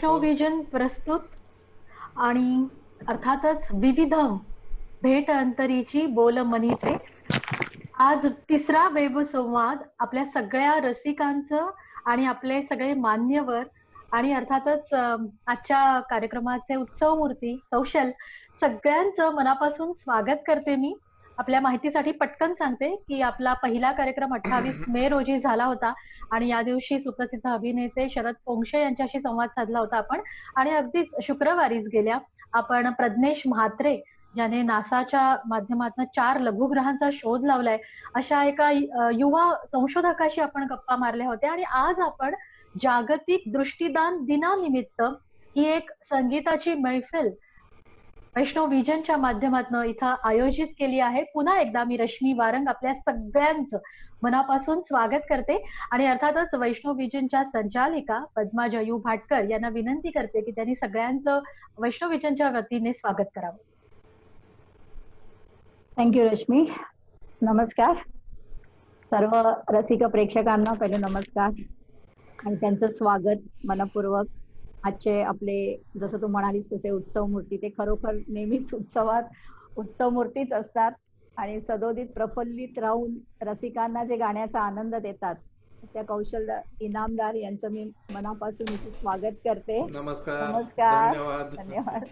वैष्णव vision प्रस्तुत आणि अर्थातच विविधम भेट अंतरीची बोल मनीचे आज तिसरा वेबसंवाद आपल्या सगळ्या रसिकांचं आणि आपले सगळे मान्यवर आणि अर्थातच आजच्या कार्यक्रमाचे उत्सव मूर्ती कौशल सगळ्यांचं मनापासून स्वागत करते मी. आपल्या माहितीसाठी पटकन सांगते की आपला पहिला कार्यक्रम 28 मे रोजी झाला होता आणि या दिवशी सुप्रसिद्ध अभिनेते शरद पोंक्षे यांच्याशी संवाद साधला होता आपण. आणि अगदीच शुक्रवारीच गेल्या आपण प्रज्ञेश म्हात्रे ज्याने नासाच्या माध्यमातून 4 लघुग्रहांचा शोध लावलाय अशा एका युवा संशोधकाशी आपण गप्पा मारल्या होत्या. आणि आज आपण जागतिक दृष्टिदान दिनानिमित्त ही एक संगीताची मैफिल वैष्णव विजनच्या माध्यमातून इथं आयोजित केली आहे. पुन्हा एकदा मी रश्मी वारंग आपल्या सगळ्यांचं मनापासून स्वागत करते आणि अर्थातच वैष्णव विजनच्या संचालिका पद्मा जयू भाटकर यांना विनंती करते की त्यांनी सगळ्यांचं वैष्णव विजनच्या वतीने स्वागत करावं. थँक्यू रश्मी. नमस्कार सर्व रसिक प्रेक्षकांना. पहिले नमस्कार आणि त्यांचं स्वागत मनपूर्वक. आजचे आपले जसं तू म्हणालीस तसे उत्सव मूर्ती ते खरोखर नेहमीच उत्सव मूर्तीच असतात आणि सदोदित प्रफुल्लित राहून रसिकांना जे गाण्याचा आनंद देतात त्या कौशल इनामदार यांचं मी मनापासून इथे स्वागत करते. नमस्कार. धन्यवाद.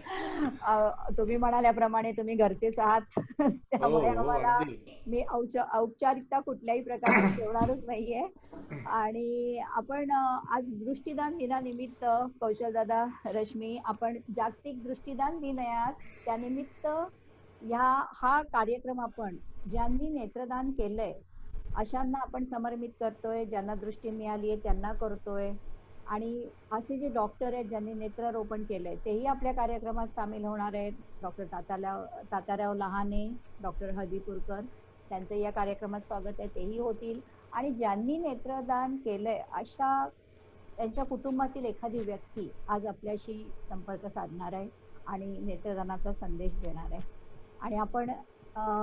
तुम्ही म्हणाल्याप्रमाणे तुम्ही घरचेच आहात त्यामुळे आम्हाला मी औपचारिकता कुठल्याही प्रकारे ठेवणारच नाहीये. आणि आपण आज दृष्टिदान दिनानिमित्त कौशल दादा, रश्मी, आपण जागतिक दृष्टिदान दिन आहे आज, त्यानिमित्त हा कार्यक्रम आपण ज्यांनी नेत्रदान केलंय अशांना आपण समर्पित करतोय. ज्यांना दृष्टी मिळाली आहे त्यांना करतोय. आणि असे जे डॉक्टर आहेत ज्यांनी नेत्ररोपण केलंय तेही आपल्या कार्यक्रमात सामील होणार आहेत. डॉक्टर तात्याराव लहाने, डॉक्टर हळदीपूरकर, त्यांचं या कार्यक्रमात स्वागत आहे, तेही होतील. आणि ज्यांनी नेत्रदान केलंय अशा त्यांच्या कुटुंबातील एखादी व्यक्ती आज आपल्याशी संपर्क साधणार आहे आणि नेत्रदानाचा संदेश देणार आहे. आणि आपण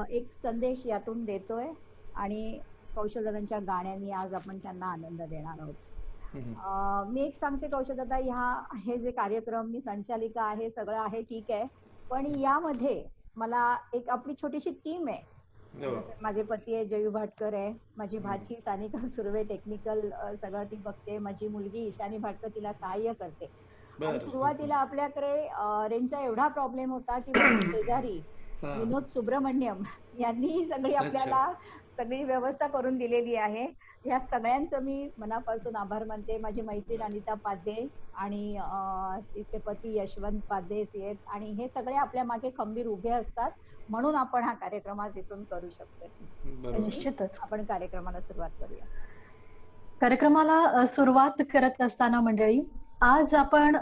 एक संदेश यातून देतोय आणि कौशलदादांच्या गाण्यांनी आज आपण त्यांना आनंद देणार आहोत. मी एक सांगते कौशलदादा, हे जे कार्यक्रम, मी संचालिका आहे, सगळं आहे ठीक आहे, पण यामध्ये मला एक आपली छोटीशी टीम आहे. माझे पती आहे जयू भाटकर आहे, माझी भाची सानिका सुर्वे टेक्निकल सगळं ती बघते, माझी मुलगी ईशानी भाटकर तिला सहाय्य करते. आणि सुरुवातीला आपल्याकडे रेंजचा एवढा प्रॉब्लेम होता की शेजारी विनोद सुब्रमण्यम यांनी सगळी आपल्याला सगळी व्यवस्था करून दिलेली आहे. या सगळ्यांचं मी मनापासून आभार मानते. माझी मैत्रीण अनिता पाध्ये आणि तिचे पती यशवंत पाध्ये आहेत आणि हे सगळे आपल्या मागे खंबीर उभे असतात, म्हणून आपण हा कार्यक्रम आज इथून करू शकतो. निश्चितच आपण कार्यक्रमाला सुरुवात करूया. कार्यक्रमाला सुरुवात करत असताना मंडळी, आज आपण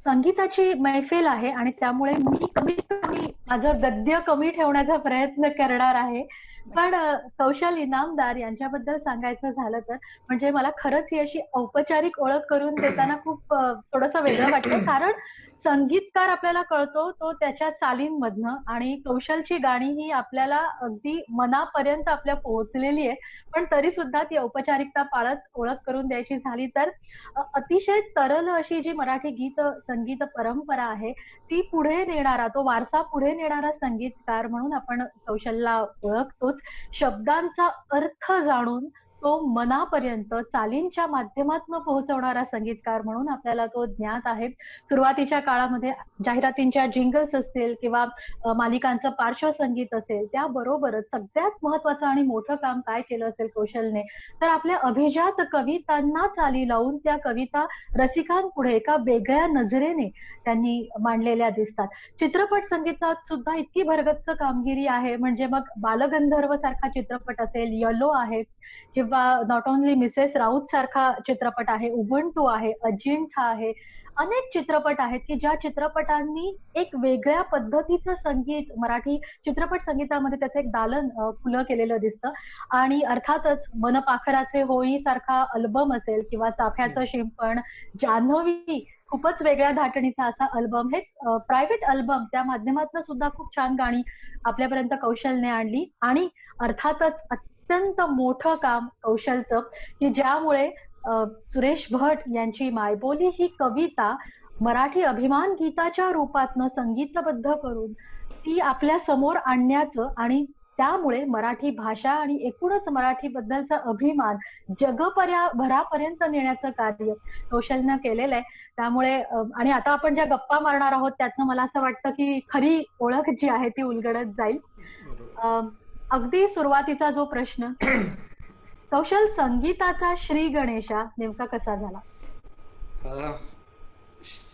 संगीताची मैफिल आहे आणि त्यामुळे मी कमीत कमी माझं गद्य कमी ठेवण्याचा प्रयत्न करणार आहे. पण कौशल इनामदार यांच्याबद्दल सांगायचं झालं तर म्हणजे मला खरंच ही अशी औपचारिक ओळख करून देताना खूप थोडंसं वेगळं वाटतं, कारण संगीतकार आपल्याला कळतो तो त्याच्या चालींमधनं आणि कौशलची गाणी ही आपल्याला अगदी मनापर्यंत आपल्या पोहोचलेली आहे. पण तरी सुद्धा ती औपचारिकता पाळत ओळख करून द्यायची झाली तर अतिशय तरल अशी जी मराठी गीत संगीत परंपरा आहे ती पुढे नेणारा, तो वारसा पुढे नेणारा संगीतकार म्हणून आपण कौशलला ओळखतोच. शब्दांचा अर्थ जाणून तो मनापर्यंत चालींच्या माध्यमातून पोहोचवणारा संगीतकार म्हणून आपल्याला तो ज्ञात आहे. सुरुवातीच्या काळामध्ये जाहिरातींच्या जिंगल्स असतील किंवा मालिकांचं पार्श्वसंगीत असेल, त्याबरोबरच सगळ्यात महत्वाचं आणि मोठं काम काय केलं असेल कौशलने, तर आपल्या अभिजात कवितांना चाली लावून त्या कविता रसिकांपुढे एका वेगळ्या नजरेने त्यांनी मांडलेल्या दिसतात. चित्रपट संगीतात सुद्धा इतकी भरगच्च कामगिरी आहे, म्हणजे मग बालगंधर्व सारखा चित्रपट असेल, येलो आहे, किंवा नॉट ओनली मिसेस राऊत सारखा चित्रपट आहे, उबंटू आहे, अजिंठा आहे, अनेक चित्रपट आहेत की ज्या चित्रपटांनी एक वेगळ्या पद्धतीचं संगीत मराठी चित्रपट संगीतामध्ये त्याचं एक दालन खुलं केलेलं दिसतं. आणि अर्थातच मनपाखराचे होळी सारखा अल्बम असेल किंवा चाफ्याचं शिंपण, जान्हवी खूपच वेगळ्या धाटणीचा असा अल्बम, हे प्रायव्हेट अल्बम, त्या माध्यमातून सुद्धा खूप छान गाणी आपल्यापर्यंत कौशलने आणली. आणि अर्थातच अत्यंत मोठं काम कौशलचं की ज्यामुळे सुरेश भट यांची मायबोली ही कविता मराठी अभिमान गीताच्या रूपातनं संगीतबद्ध करून ती आपल्या समोर आणण्याचं आणि त्यामुळे मराठी भाषा आणि एकूणच मराठी बद्दलचा अभिमान जगभरापर्यंत नेण्याचं कार्य कौशलनं केलेलं आहे. त्यामुळे आणि आता आपण ज्या गप्पा मारणार आहोत त्यातनं मला असं वाटतं की खरी ओळख जी आहे ती उलगडत जाईल. अगदी सुरुवातीचा जो प्रश्न, कौशल, संगीताचा श्री गणेशा नेमका कसा झाला?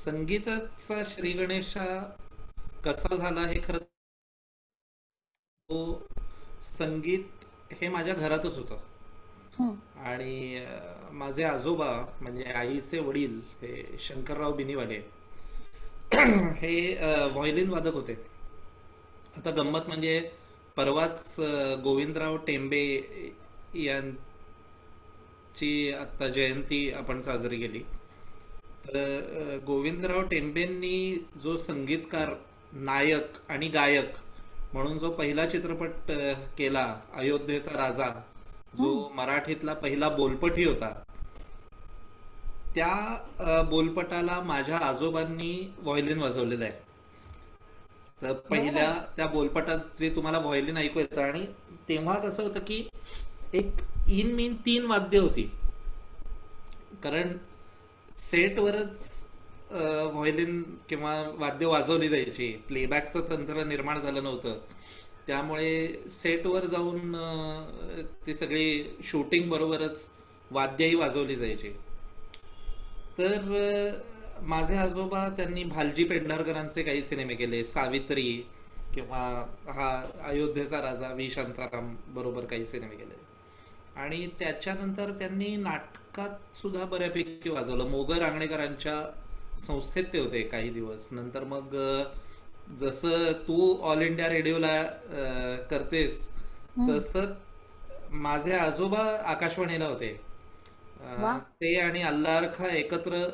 संगीताचा श्री गणेशा कसा झाला हे खरं, तो संगीत हे माझ्या घरातच होतं. आणि माझे आजोबा म्हणजे आईचे वडील हे शंकरराव बिनीवाले हे व्हायोलिन वादक होते. आता गंमत म्हणजे परवाच गोविंदराव टेंबे यांची आता जयंती आपण साजरी केली. तर गोविंदराव टेंबेंनी जो संगीतकार, नायक आणि गायक म्हणून जो पहिला चित्रपट केला, अयोध्येचा राजा, जो मराठीतला पहिला बोलपटही होता, त्या बोलपटाला माझ्या आजोबांनी व्हायोलिन वाजवलेलं आहे. तर पहिल्या त्या बोलपटात जे तुम्हाला व्हायोलिन ऐकू येतं, आणि तेव्हा कसं होतं की एक इन मीन 3 वाद्य होती, कारण सेटवरच व्हायोलिन किंवा वाद्य वाजवली जायची. प्लेबॅकचं तंत्र निर्माण झालं नव्हतं, त्यामुळे सेटवर जाऊन ती सगळी शूटिंग बरोबरच वाद्यही वाजवली जायची. तर माझे आजोबा त्यांनी भालजी पेंढारकरांचे काही सिनेमे केले, सावित्री किंवा हा अयोध्येचा राजा, व्ही शांताराम बरोबर काही सिनेमे केले. आणि त्याच्यानंतर त्यांनी नाटकात सुद्धा बऱ्यापैकी वाजवलं. मोगर आंगणेकरांच्या संस्थेत ते होते काही दिवस. नंतर मग जसं तू ऑल इंडिया रेडिओला करतेस तसं माझे आजोबा आकाशवाणीला होते. ते आणि अल्लारखा एकत्र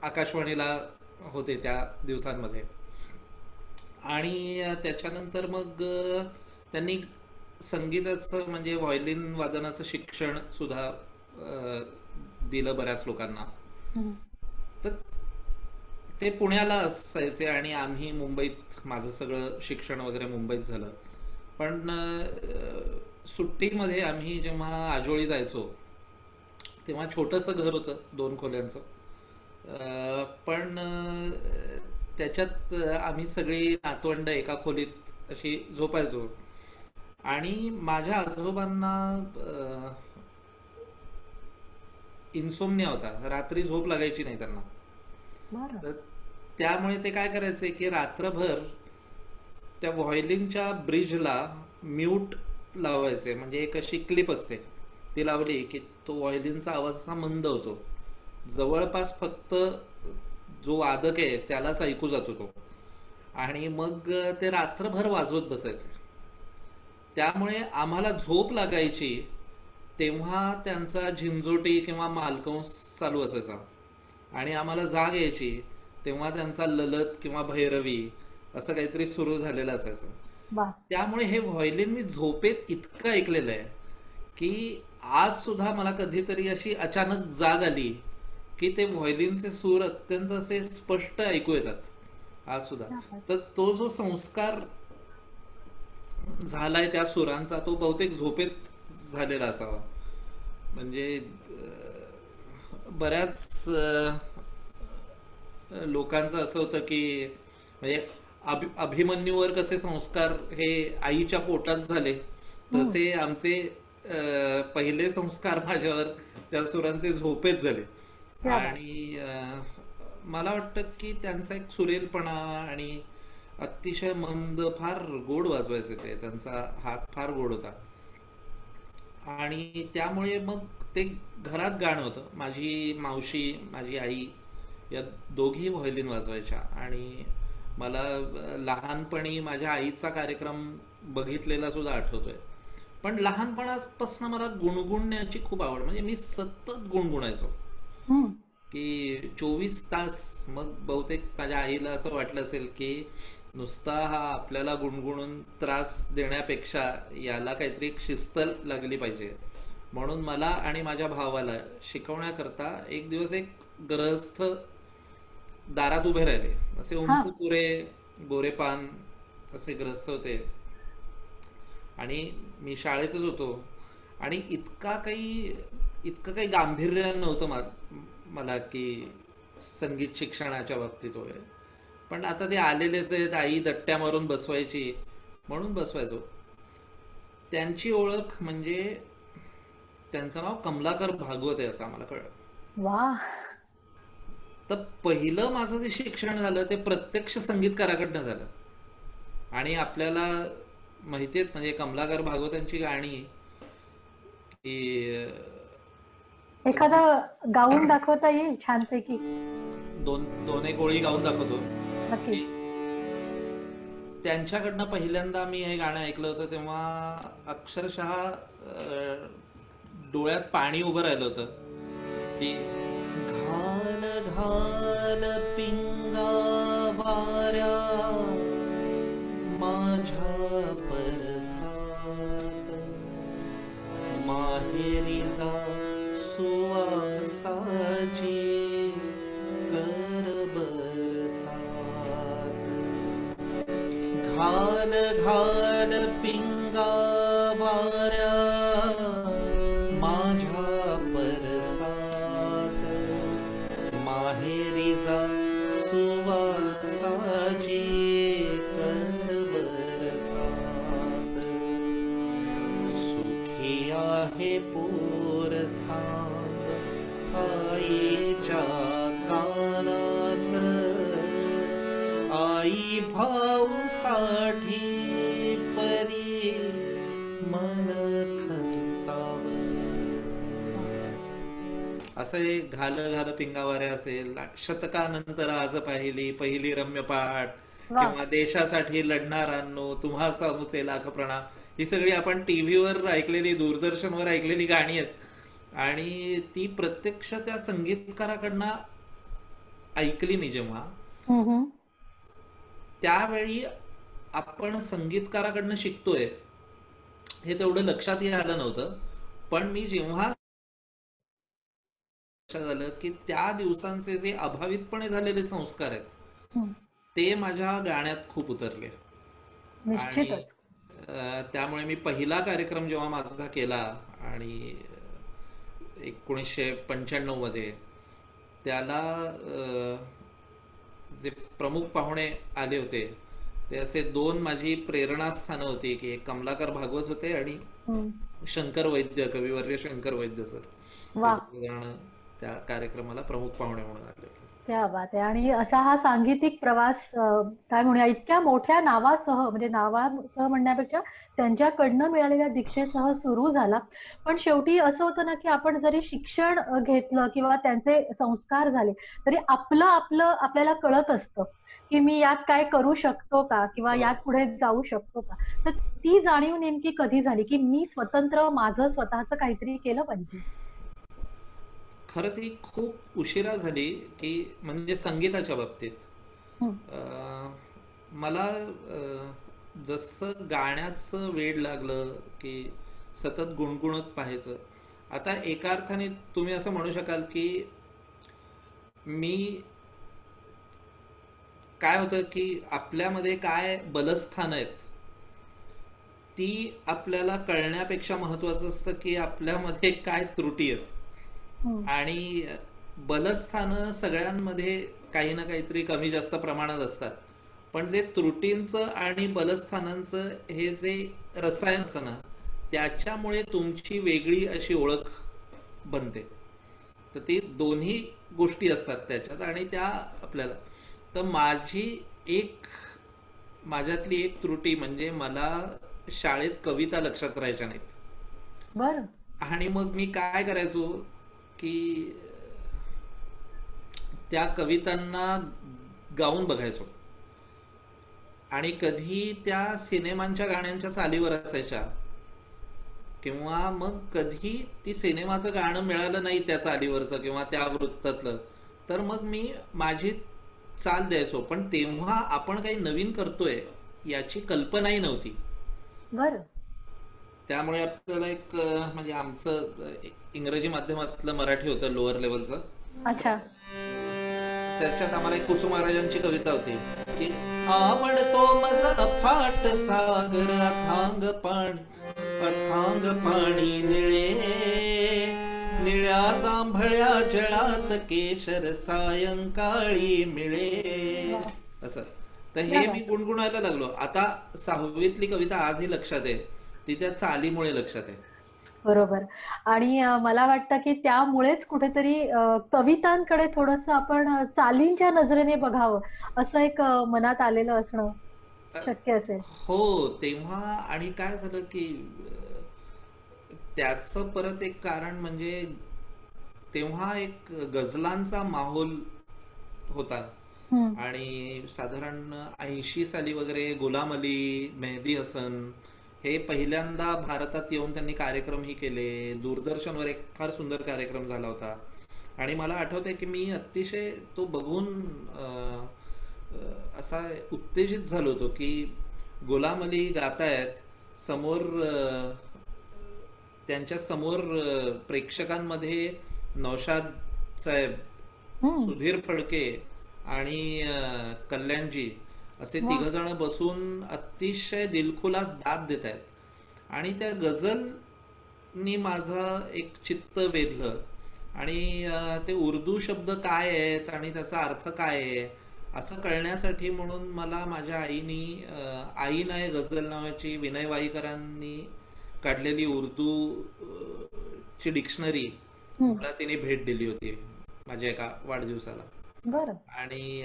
आकाशवाणीला होते त्या दिवसांमध्ये. आणि त्याच्यानंतर मग त्यांनी संगीताचं म्हणजे व्हायोलिन वादनाचं शिक्षण सुद्धा दिलं बऱ्याच लोकांना. तर ते पुण्याला असायचे आणि आम्ही मुंबईत, माझं सगळं शिक्षण वगैरे मुंबईत झालं. पण सुट्टीमध्ये आम्ही जेव्हा आजोळी जायचो तेव्हा छोटंसं घर होतं 2 खोल्यांचं, पण त्याच्यात आम्ही सगळी नातवंड एका खोलीत अशी झोपायचो. आणि माझ्या आजोबांना इन्सोमनिया होता, रात्री झोप लागायची नाही त्यांना. तर त्यामुळे ते काय करायचे की रात्रभर त्या व्हायोलिनच्या ब्रिजला म्यूट लावायचे, म्हणजे एक अशी क्लिप असते ती लावली की तो व्हायोलिनचा आवाज असा मंद होतो, जवळपास फक्त जो वादक आहे त्यालाच ऐकू जातो तो. आणि मग ते रात्रभर वाजवत बसायचे. त्यामुळे आम्हाला झोप लागायची तेव्हा त्यांचा झिंजोटी किंवा मालकंस चालू असायचा, आणि आम्हाला जाग यायची तेव्हा त्यांचा ललत किंवा भैरवी असं काहीतरी सुरू झालेलं असायचं. त्यामुळे हे व्हायोलिन मी झोपेत इतकं ऐकलेलं आहे की आज सुद्धा मला कधीतरी अशी अचानक जाग आली की ते व्हायोलिनचे सूर अत्यंत असे स्पष्ट ऐकू येतात आज सुद्धा. तर तो जो संस्कार झालाय त्या सुरांचा, तो बहुतेक झोपेत झालेला असावा. म्हणजे बऱ्याच लोकांचं असं होतं की म्हणजे अभिमन्यूवर कसे संस्कार हे आईच्या पोटात झाले, तसे आमचे पहिले संस्कार माझ्यावर त्या सुरांचे झोपेत झाले. आणि मला वाटतं की त्यांचा एक सुरेलपणा आणि अतिशय मंद, फार गोड वाजवायचे ते, त्यांचा हात फार गोड होता. आणि त्यामुळे मग ते घरात गाणं होतं. माझी मावशी, माझी आई या दोघी व्हायोलिन वाजवायच्या. आणि मला लहानपणी माझ्या आईचा कार्यक्रम बघितलेला सुद्धा आठवतोय. पण लहानपणापासून मला गुणगुणण्याची खूप आवड, म्हणजे मी सतत गुणगुणायचो की 24 तास. मग बहुतेक माझ्या आईला असं वाटलं असेल की नुसता हा आपल्याला गुणगुणून त्रास देण्यापेक्षा याला काहीतरी एक शिस्त लागली पाहिजे, म्हणून मला आणि माझ्या भावाला शिकवण्याकरता एक दिवस एक ग्रहस्थ दारात उभे राहिले. असे हा. उंच पुरे गोरेपान असे ग्रस्त होते आणि मी शाळेतच होतो आणि इतकं काही गांभीर्य नव्हतं मला की संगीत शिक्षणाच्या बाबतीत वगैरे. पण आता ते आलेलेच आहेत, आई दट्ट्या मारून बसवायची म्हणून बसवायचो. त्यांची ओळख म्हणजे त्यांचं नाव कमलाकर भागवत आहे असं आम्हाला कळलं. वा. तर पहिलं माझं जे शिक्षण झालं ते प्रत्यक्ष संगीतकाराकडनं झालं. आणि आपल्याला माहिती आहेत म्हणजे कमलाकर भागवतांची गाणी की एखादं गाऊन दाखवता येईल छानपैकी? दोन एक ओळी गाऊन दाखवतो. नक्की. त्यांच्याकडनं पहिल्यांदा मी हे गाणं ऐकलं होतं तेव्हा अक्षरशः डोळ्यात पाणी उभं राहिलं होतं की घाल घाल पिंगा वाऱ्या माझ्या परसात माहेरी जा सुवासाची कर बरसात. घाल घाल पिंगा वाऱ्या माझ्या परसात माहेरी जा सुवासाची कर बरसात. सुखी आहे पोर सांग आईच्या कानात आई भाऊ साठी परी मन खंतावत. असं एक घाल घाल पिंगावारे असेल, शतकानंतर आज पहिली रम्य पाठ किंवा देशासाठी लढणारांनो तुम्हा सामुचे लाख प्रणाम, ही सगळी आपण टीव्हीवर ऐकलेली, दूरदर्शनवर ऐकलेली गाणी आहेत. आणि ती प्रत्यक्ष त्या संगीतकाराकडनं ऐकली मी जेव्हा, त्यावेळी आपण संगीतकाराकडनं शिकतोय हे तेवढं लक्षातही आलं नव्हतं. पण मी जेव्हा झालं की त्या दिवसांचे जे अभावितपणे झालेले संस्कार आहेत ते माझ्या गाण्यात खूप उतरले. आणि त्यामुळे मी पहिला कार्यक्रम जेव्हा माझा केला आणि 1995 मध्ये, त्याला जे प्रमुख पाहुणे आले होते ते असे दोन माझी प्रेरणास्थानं होती की एक कमलाकर भागवत होते आणि शंकर वैद्य, कविवर्य शंकर वैद्य सर, त्या कार्यक्रमाला प्रमुख पाहुणे म्हणून आले होते. क्या बात आहे. आणि असा हा सांगीतिक प्रवास काय म्हणूया इतक्या मोठ्या नावासह, म्हणजे नावासह म्हणण्यापेक्षा त्यांच्याकडनं मिळालेल्या दीक्षेसह सुरू झाला. पण शेवटी असं होतं ना की आपण जरी शिक्षण घेतलं किंवा त्यांचे संस्कार झाले तरी आपल्याला कळत असतं की मी यात काय करू शकतो का किंवा यात पुढे जाऊ शकतो का. तर ती जाणीव नेमकी कधी झाली की मी स्वतंत्र माझं स्वतःचं काहीतरी केलं पाहिजे? खरं ती खूप उशिरा झाली की म्हणजे संगीताच्या बाबतीत मला जसं गाण्याचं वेड लागलं की सतत गुणगुणत पाहायचं. आता एका अर्थाने तुम्ही असं म्हणू शकाल की मी काय होतं की आपल्यामध्ये काय बलस्थान आहेत ती आपल्याला कळण्यापेक्षा महत्वाचं असतं की आपल्यामध्ये काय त्रुटी आहेत. आणि बलस्थानं सगळ्यांमध्ये काही ना काहीतरी कमी जास्त प्रमाणात असतात, पण जे त्रुटींचं आणि बलस्थानांचं हे जे रसायन असतं ना त्याच्यामुळे तुमची वेगळी अशी ओळख बनते. तर ती दोन्ही गोष्टी असतात त्याच्यात आणि त्या आपल्याला. तर माझ्यातली एक त्रुटी म्हणजे मला शाळेत कविता लक्षात राहायच्या नाहीत. बरं. आणि मग मी काय करायचो की त्या कवितांना गाऊन बघायचो आणि कधी त्या सिनेमांच्या गाण्यांच्या चालीवर असायच्या किंवा मग कधी ती सिनेमाचं गाणं मिळालं नाही त्या चालीवरचं किंवा त्या वृत्तातलं तर मग मी माझी चाल द्यायचो. पण तेव्हा आपण काही नवीन करतोय याची कल्पनाही नव्हती. बरं. त्यामुळे आपल्याला एक म्हणजे आमचं इंग्रजी माध्यमातलं मराठी होतं लोअर लेवलचं. अच्छा. त्याच्यात आम्हाला एक कुसुम महाराजांची कविता होती की आवडतो मज अफाट सागर अथांग पाणी निळे, निळ्या जांभळ्या जळात केशर सायंकाळी मिळे. असं तर हे मी गुणगुणायला लागलो. आता 6वीतली कविता आजही लक्षात आहे, ती त्या चालीमुळे लक्षात आहे. बरोबर. आणि मला वाटतं की त्यामुळेच कुठेतरी कवितांकडे थोडस आपण चालींच्या नजरेने बघावं असं एक मनात आलेलं असणं शक्य असेल. हो, तेव्हा आणि काय झालं की त्याचं परत एक कारण म्हणजे तेव्हा एक गझलांचा माहोल होता. आणि साधारण 80 साली वगैरे गुलाम अली, मेहदी हसन हे पहिल्यांदा भारतात येऊन त्यांनी कार्यक्रमही केले. दूरदर्शनवर एक फार सुंदर कार्यक्रम झाला होता. आणि मला आठवतंय की मी अतिशय तो बघून असा उत्तेजित झालो होतो की गुलाम अली गातायत समोर, त्यांच्या समोर प्रेक्षकांमध्ये नौशाद साहेब, सुधीर फडके आणि कल्याणजी असे 3 जण बसून अतिशय दिलखुलास दाद देत आहेत. आणि त्या गझलनी माझं एक चित्त वेधलं. आणि ते उर्दू शब्द काय आहेत आणि त्याचा अर्थ काय आहे असं कळण्यासाठी म्हणून मला माझ्या आई नाय गझल नावाची विनय वाईकरांनी काढलेली उर्दू ची डिक्शनरी मला तिने भेट दिली होती माझ्या एका वाढदिवसाला. आणि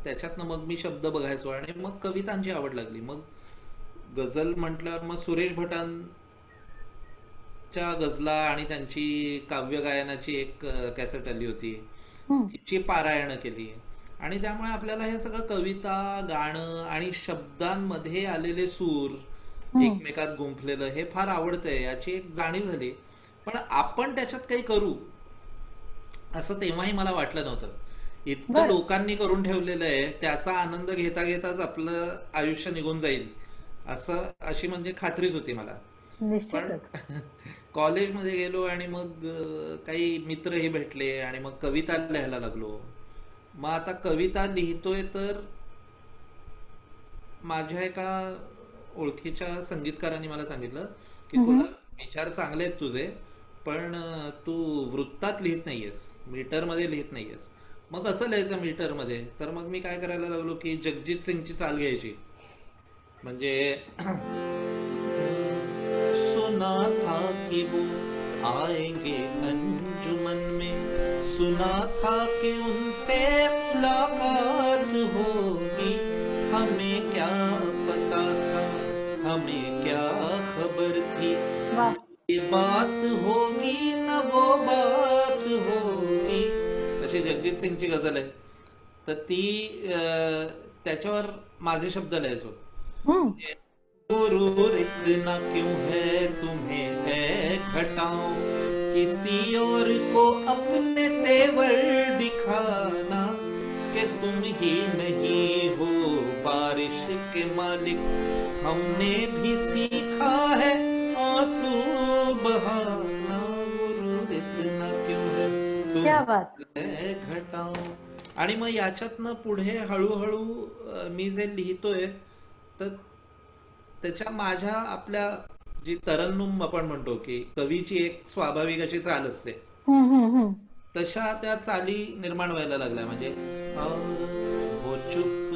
त्याच्यातनं मग मी शब्द बघायचो आणि मग कवितांची आवड लागली. मग गझल म्हटल्यावर मग सुरेश भटांच्या गझला आणि त्यांची काव्य गायनाची एक कॅसेट आली होती, तिची पारायणं केली. आणि त्यामुळे आपल्याला हे सगळं कविता, गाणं आणि शब्दांमध्ये आलेले सूर एकमेकात गुंफलेलं हे फार आवडतंय याची एक जाणीव झाली. पण आपण त्याच्यात काही करू असं तेव्हाही मला वाटलं नव्हतं. इतकं लोकांनी करून ठेवलेलं आहे, त्याचा आनंद घेता घेताच आपलं आयुष्य निघून जाईल अशी म्हणजे खात्रीच होती मला. पण कॉलेजमध्ये गेलो आणि मग काही मित्रही भेटले आणि मग कविता लिहायला लागलो. मग आता कविता लिहितोय तर माझ्या एका ओळखीच्या संगीतकारांनी मला सांगितलं की तुला विचार चांगले आहेत तुझे, पण तू वृत्तात लिहित नाहीयेस, मीटरमध्ये लिहित नाहीयेस. मग कसं लिहायचं मीटरमध्ये? तर मग मी काय करायला लागलो की जगजीत सिंगची चाल घ्यायची. म्हणजे सुना था कि वो आएंगे अंजुमन में, सुना था कि उनसे मुलाकात होगी, हमें क्या पता था, हमें क्या खबर थी, ये बात होगी न वो बात होगी. अशी जगजीत सिंगची गझल आहे. तर ती त्याच्यावर माझे शब्द लिहायचो. गुरूर इतना क्यों है तुम्हें है घटाओ, किसी और को अपने तेवर दिखाना, कि तुम ही नहीं हो बारिश के मालिक, हमने भी सीखा है आंसू बहाना. गुरूर इतना क्यों है तुम्हें घटाओ. आणि मग याच्यातनं पुढे हळूहळू मी जे लिहितोय तर त्याच्या माझ्या आपल्या जी तरन्नुम आपण म्हणतो की कवीची एक स्वाभाविक अशी चाल असते, तशा त्या चाली निर्माण व्हायला लागल्या. म्हणजे वो चुप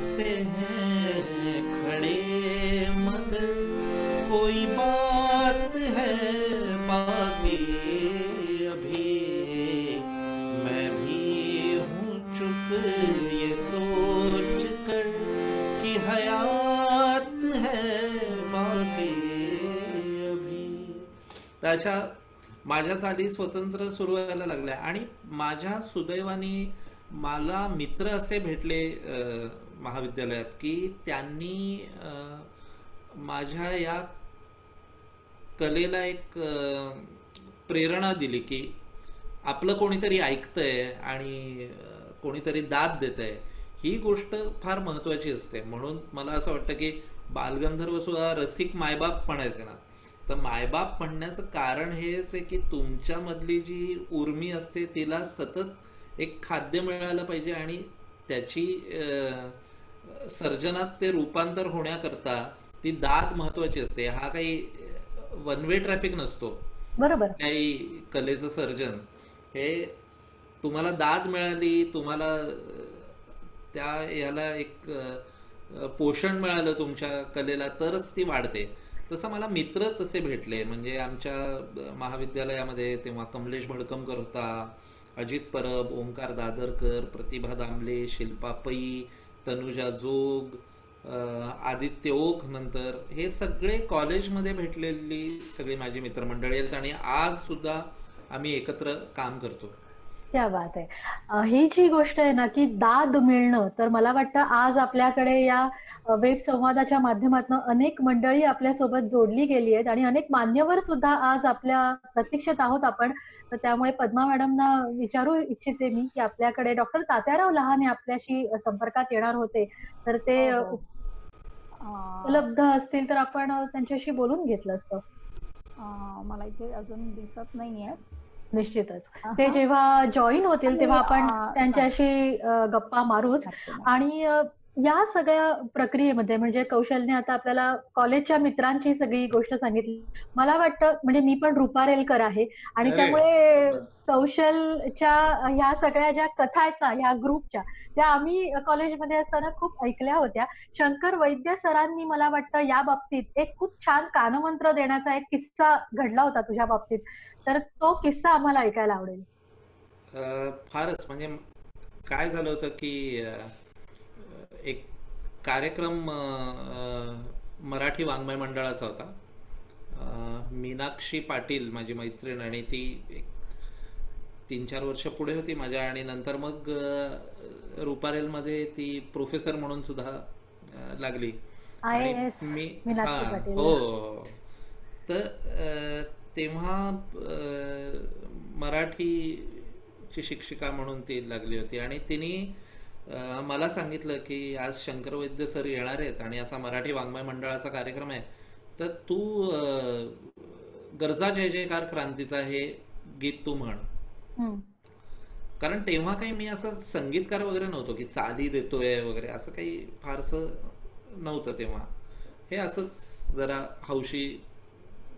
से है खडे मगर कोई बात है बाकी अभी, मैं भी हूँ चुप ये सोच कर कि हयात है बाकी अभी. अशा माझ्या चाली स्वतंत्र सुरू व्हायला लागल्या. आणि माझ्या सुदैवाने मला मित्र असे भेटले महाविद्यालयात की त्यांनी माझ्या या कलेला एक प्रेरणा दिली की आपलं कोणीतरी ऐकतंय आणि कोणीतरी दाद देतंय, ही गोष्ट फार महत्वाची असते. म्हणून मला असं वाटतं की बालगंधर्व सुद्धा रसिक मायबाप म्हणायचे ना, तर मायबाप म्हणण्याचं कारण हेच आहे की तुमच्यामधली जी उर्मी असते तिला सतत एक खाद्य मिळालं पाहिजे आणि त्याची सर्जनात ते रूपांतर होण्याकरता ती दाद महत्वाची असते. हा काही वन वे ट्रॅफिक नसतो. बरोबर. काही कलेचं सर्जन हे तुम्हाला दाद मिळाली, तुम्हाला त्या याला एक पोषण मिळालं तुमच्या कलेला, तरच ती वाढते. तसं मला मित्र तसे भेटले. म्हणजे आमच्या महाविद्यालयामध्ये तेव्हा कमलेश भडकमकर होता, अजित परब, ओंकार दादरकर, प्रतिभा दामले, शिल्पा पै, तनुजा जोग, आदित्य ओक, नंतर हे सगळे कॉलेजमध्ये भेटलेली सगळी माझी मित्रमंडळी आहेत आणि आज सुद्धा आम्ही एकत्र काम करतो. क्या बात आहे. ही जी गोष्ट आहे ना की दाद मिळणं, तर मला वाटतं आज आपल्याकडे या वेब संवादाच्या माध्यमातून अनेक मंडळी आपल्यासोबत जोडली गेली आहेत आणि अनेक मान्यवर सुद्धा आज आपल्या प्रतीक्षेत आहोत आपण. तर त्यामुळे पद्मा मॅडमना विचारू इच्छिते मी की आपल्याकडे डॉक्टर तात्याराव लहाने आपल्याशी संपर्कात येणार होते, तर ते उपलब्ध असतील तर आपण त्यांच्याशी बोलून घेतलं असतं. मला इथे अजून दिसत नाहीये. निश्चितच ते जेव्हा जॉईन होतील तेव्हा आपण त्यांच्याशी गप्पा मारूच. आणि या सगळ्या प्रक्रियेमध्ये म्हणजे कौशलने आता आपल्याला कॉलेजच्या मित्रांची सगळी गोष्ट सांगितली. मला वाटतं म्हणजे मी पण रुपारेलकर आहे आणि त्यामुळे कौशलच्या ह्या सगळ्या ज्या कथा आहेत ना ह्या ग्रुपच्या, त्या आम्ही कॉलेजमध्ये असताना खूप ऐकल्या होत्या. शंकर वैद्य सरांनी मला वाटतं या बाबतीत एक खूप छान कानमंत्र देण्याचा एक किस्सा घडला होता तुझ्या बाबतीत, तर तो किस्सा आम्हाला ऐकायला आवडेल. फारच म्हणजे काय झालं होतं की एक कार्यक्रम मराठी वाङ्मय मंडळाचा होता. मीनाक्षी पाटील माझी मैत्रीण आणि ती 3-4 वर्ष पुढे होती माझ्या, आणि नंतर मग रुपारेलमध्ये ती प्रोफेसर म्हणून सुद्धा लागली. मी हो, तर तेव्हा मराठीची शिक्षिका म्हणून ती लागली होती आणि तिने मला सांगितलं की आज शंकर वैद्य सर येणार आहेत आणि असा मराठी वाङ्मय मंडळाचा कार्यक्रम आहे, तर तू गरजा जय जयकार क्रांतीचा हे गीत तू म्हण. कारण तेव्हा काही मी असं संगीतकार वगैरे नव्हतो की चाली देतोय वगैरे, असं काही फारसं नव्हतं तेव्हा. हे असंच जरा हौशी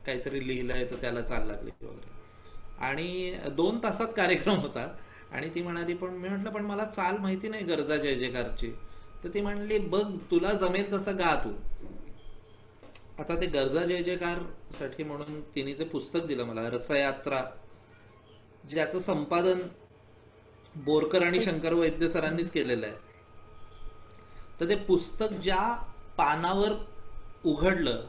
काहीतरी लिहिलंय तर त्याला चाल लागली वगैरे. आणि 2 तासात कार्यक्रम होता आणि ती म्हणाली, पण मी म्हटलं पण मला चाल माहिती नाही गरजा जय जयकारची. तर ती म्हणली, बघ तुला जमेल तसं गा तू. आता ते गरजा जय जयकार साठी म्हणून तिने जे पुस्तक दिलं मला, रसयात्रा, ज्याचं संपादन बोरकर आणि शंकर वैद्य सरांनीच केलेलं आहे. तर ते पुस्तक ज्या पानावर उघडलं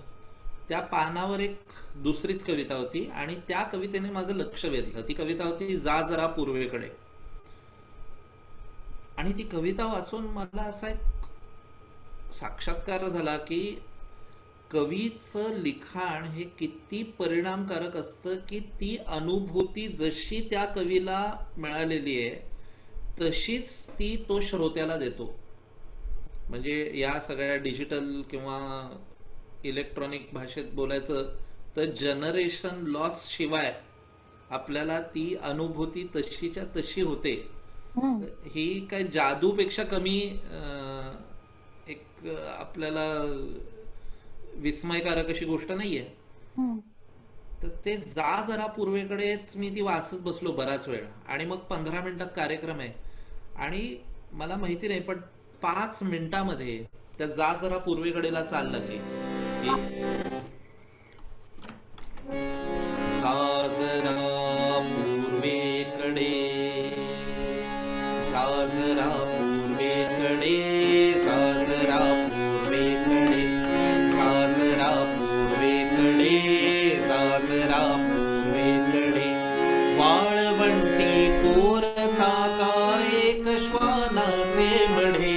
त्या पानावर एक दुसरीच कविता होती आणि त्या कवितेने माझं लक्ष वेधलं. ती कविता होती जा जरा पूर्वेकडे. आणि ती कविता वाचून मला असा एक साक्षात्कार झाला की कवीचं लिखाण हे किती परिणामकारक असतं, की ती अनुभूती जशी त्या कवीला मिळालेली आहे तशीच ती तो श्रोत्याला देतो. म्हणजे या सगळ्या डिजिटल किंवा इलेक्ट्रॉनिक भाषेत बोलायचं तर जनरेशन लॉस शिवाय आपल्याला ती अनुभूती तशीच्या तशी होते. ही काय जादूपेक्षा कमी एक आपल्याला विस्मयकारक अशी गोष्ट नाहीये. तर ते जा जरा पूर्वेकडेच मी ती वाचत बसलो बराच वेळ आणि मग 15 मिनिटात कार्यक्रम आहे आणि मला माहिती नाही पण 5 मिनिटामध्ये त्या जा जरा पूर्वेकडेला चाल लागली की जा जरा पूर्वेकडे, जा जरा पूर्वेकडे, जा जरा पूर्वेकडे, जा जरा पूर्वेकडे, जा जरा पूर्वेकडे. वाळवंटी कोरता का एक श्वानाचे मढे,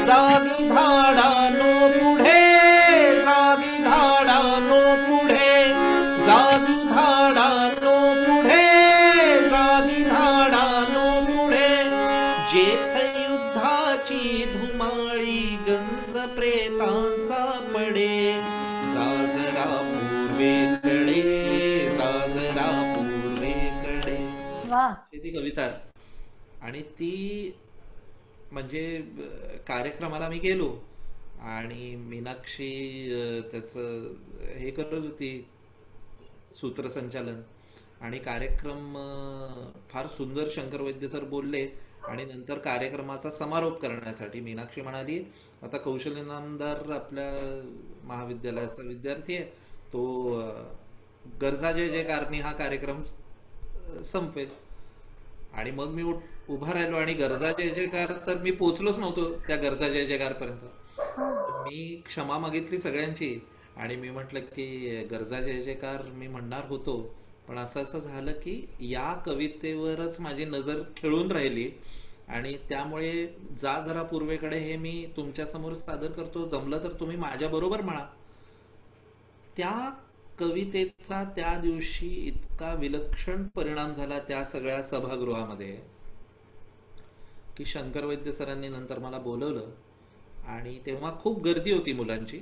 जागी झाडानो पुढे, जागी झाडानो पुढे, जागी झाडानो पुढे, जागी झाडानो पुढे. जेथ युद्धाची धुमाळी गंज प्रेतांचा पडे, जा जरा पूर्वेकडे, जा जरा पूर्वेकडे. ती कविता आणि ती म्हणजे कार्यक्रमाला मी गेलो आणि मीनाक्षी त्याचं हे करत होती, सूत्रसंचालन. आणि कार्यक्रम फार सुंदर शंकर वैद्य सर बोलले. आणि नंतर कार्यक्रमाचा समारोप करण्यासाठी मीनाक्षी म्हणाली, आता कौशल इनामदार आपल्या महाविद्यालयाचा विद्यार्थी आहे, तो गरजा जय जयकारनी हा कार्यक्रम संपेल. आणि मग मी उभा राहिलो आणि गरजा जय जयकार, तर मी पोचलोच नव्हतो त्या गरजा जय जयकार पर्यंत. मी क्षमा मागितली सगळ्यांची आणि मी म्हटलं की गरजा जय जयकार मी म्हणणार होतो, पण असं असं झालं की या कवितेवरच माझी नजर खेळून राहिली आणि त्यामुळे जा जरा पूर्वेकडे हे मी तुमच्या समोर सादर करतो, जमलं तर तुम्ही माझ्या बरोबर म्हणा. त्या कवितेचा त्या दिवशी इतका विलक्षण परिणाम झाला त्या सगळ्या सभागृहामध्ये की शंकर वैद्य सरांनी नंतर मला बोलवलं आणि तेव्हा खूप गर्दी होती मुलांची.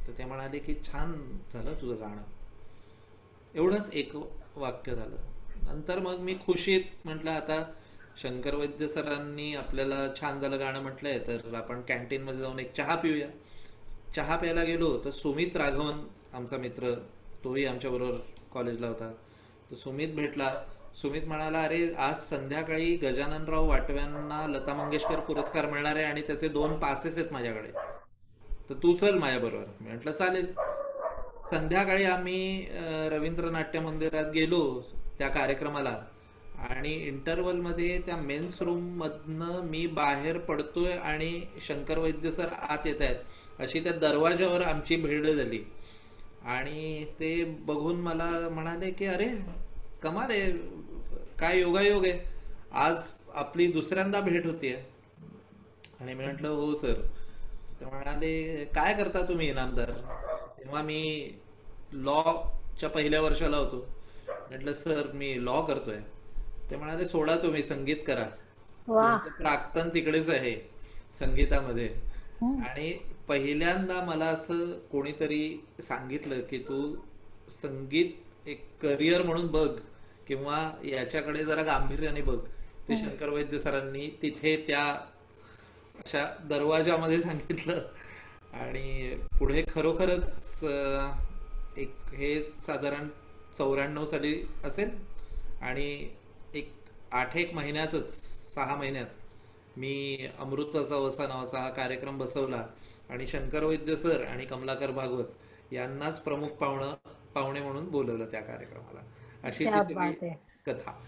तर ते म्हणाले की छान झालं तुझं गाणं. एवढंच एक वाक्य झालं. नंतर मग मी खुशीत म्हटलं आता शंकर वैद्य सरांनी आपल्याला छान झालं गाणं म्हटलंय तर आपण कॅन्टीन मध्ये जाऊन एक चहा पिऊया. चहा प्यायला गेलो तर सुमित राघवन आमचा मित्र, तोही आमच्या बरोबर कॉलेजला होता, तर सुमित भेटला. सुमित म्हणाला, अरे आज संध्याकाळी गजाननराव वाटव्यांना लता मंगेशकर पुरस्कार मिळणार आहे आणि त्याचे 2 पासेस आहेत माझ्याकडे, तर तू चल माझ्या बरोबर. मी म्हटलं चालेल. संध्याकाळी आम्ही रवींद्र नाट्य मंदिरात गेलो त्या कार्यक्रमाला आणि इंटरवल मध्ये त्या मेन्स रूम मधनं मी बाहेर पडतोय आणि शंकर वैद्य सर आत येत आहेत, अशी त्या दरवाजावर आमची भेट झाली. आणि ते बघून मला म्हणाले की अरे कमाल आहे, काय योगायोग आहे, आज आपली दुसऱ्यांदा भेट होतीये. आणि मी म्हटलं हो सर. ते म्हणाले काय करता तुम्ही इनामदार. तेव्हा मी लॉच्या पहिल्या वर्षाला होतो. म्हटलं सर मी लॉ करतोय. ते म्हणाले सोडा तुम्ही संगीत करा, प्राक्तन तिकडेच आहे संगीतामध्ये. आणि पहिल्यांदा मला असं कोणीतरी सांगितलं की तू संगीत एक करिअर म्हणून बघ किंवा याच्याकडे जरा गांभीर्याने बघ. ते शंकर वैद्य सरांनी तिथे त्या अशा दरवाजामध्ये सांगितलं. आणि पुढे खरोखरच एक हे साधारण 94 साली असेल आणि एक 8 महिन्यातच 6 महिन्यात मी अमृताचा वसा नावाचा हा कार्यक्रम बसवला आणि शंकर वैद्य सर आणि कमलाकर भागवत यांनाच प्रमुख पाहुणे म्हणून बोलवलं त्या कार्यक्रमाला. अशी ती सगळी कथा.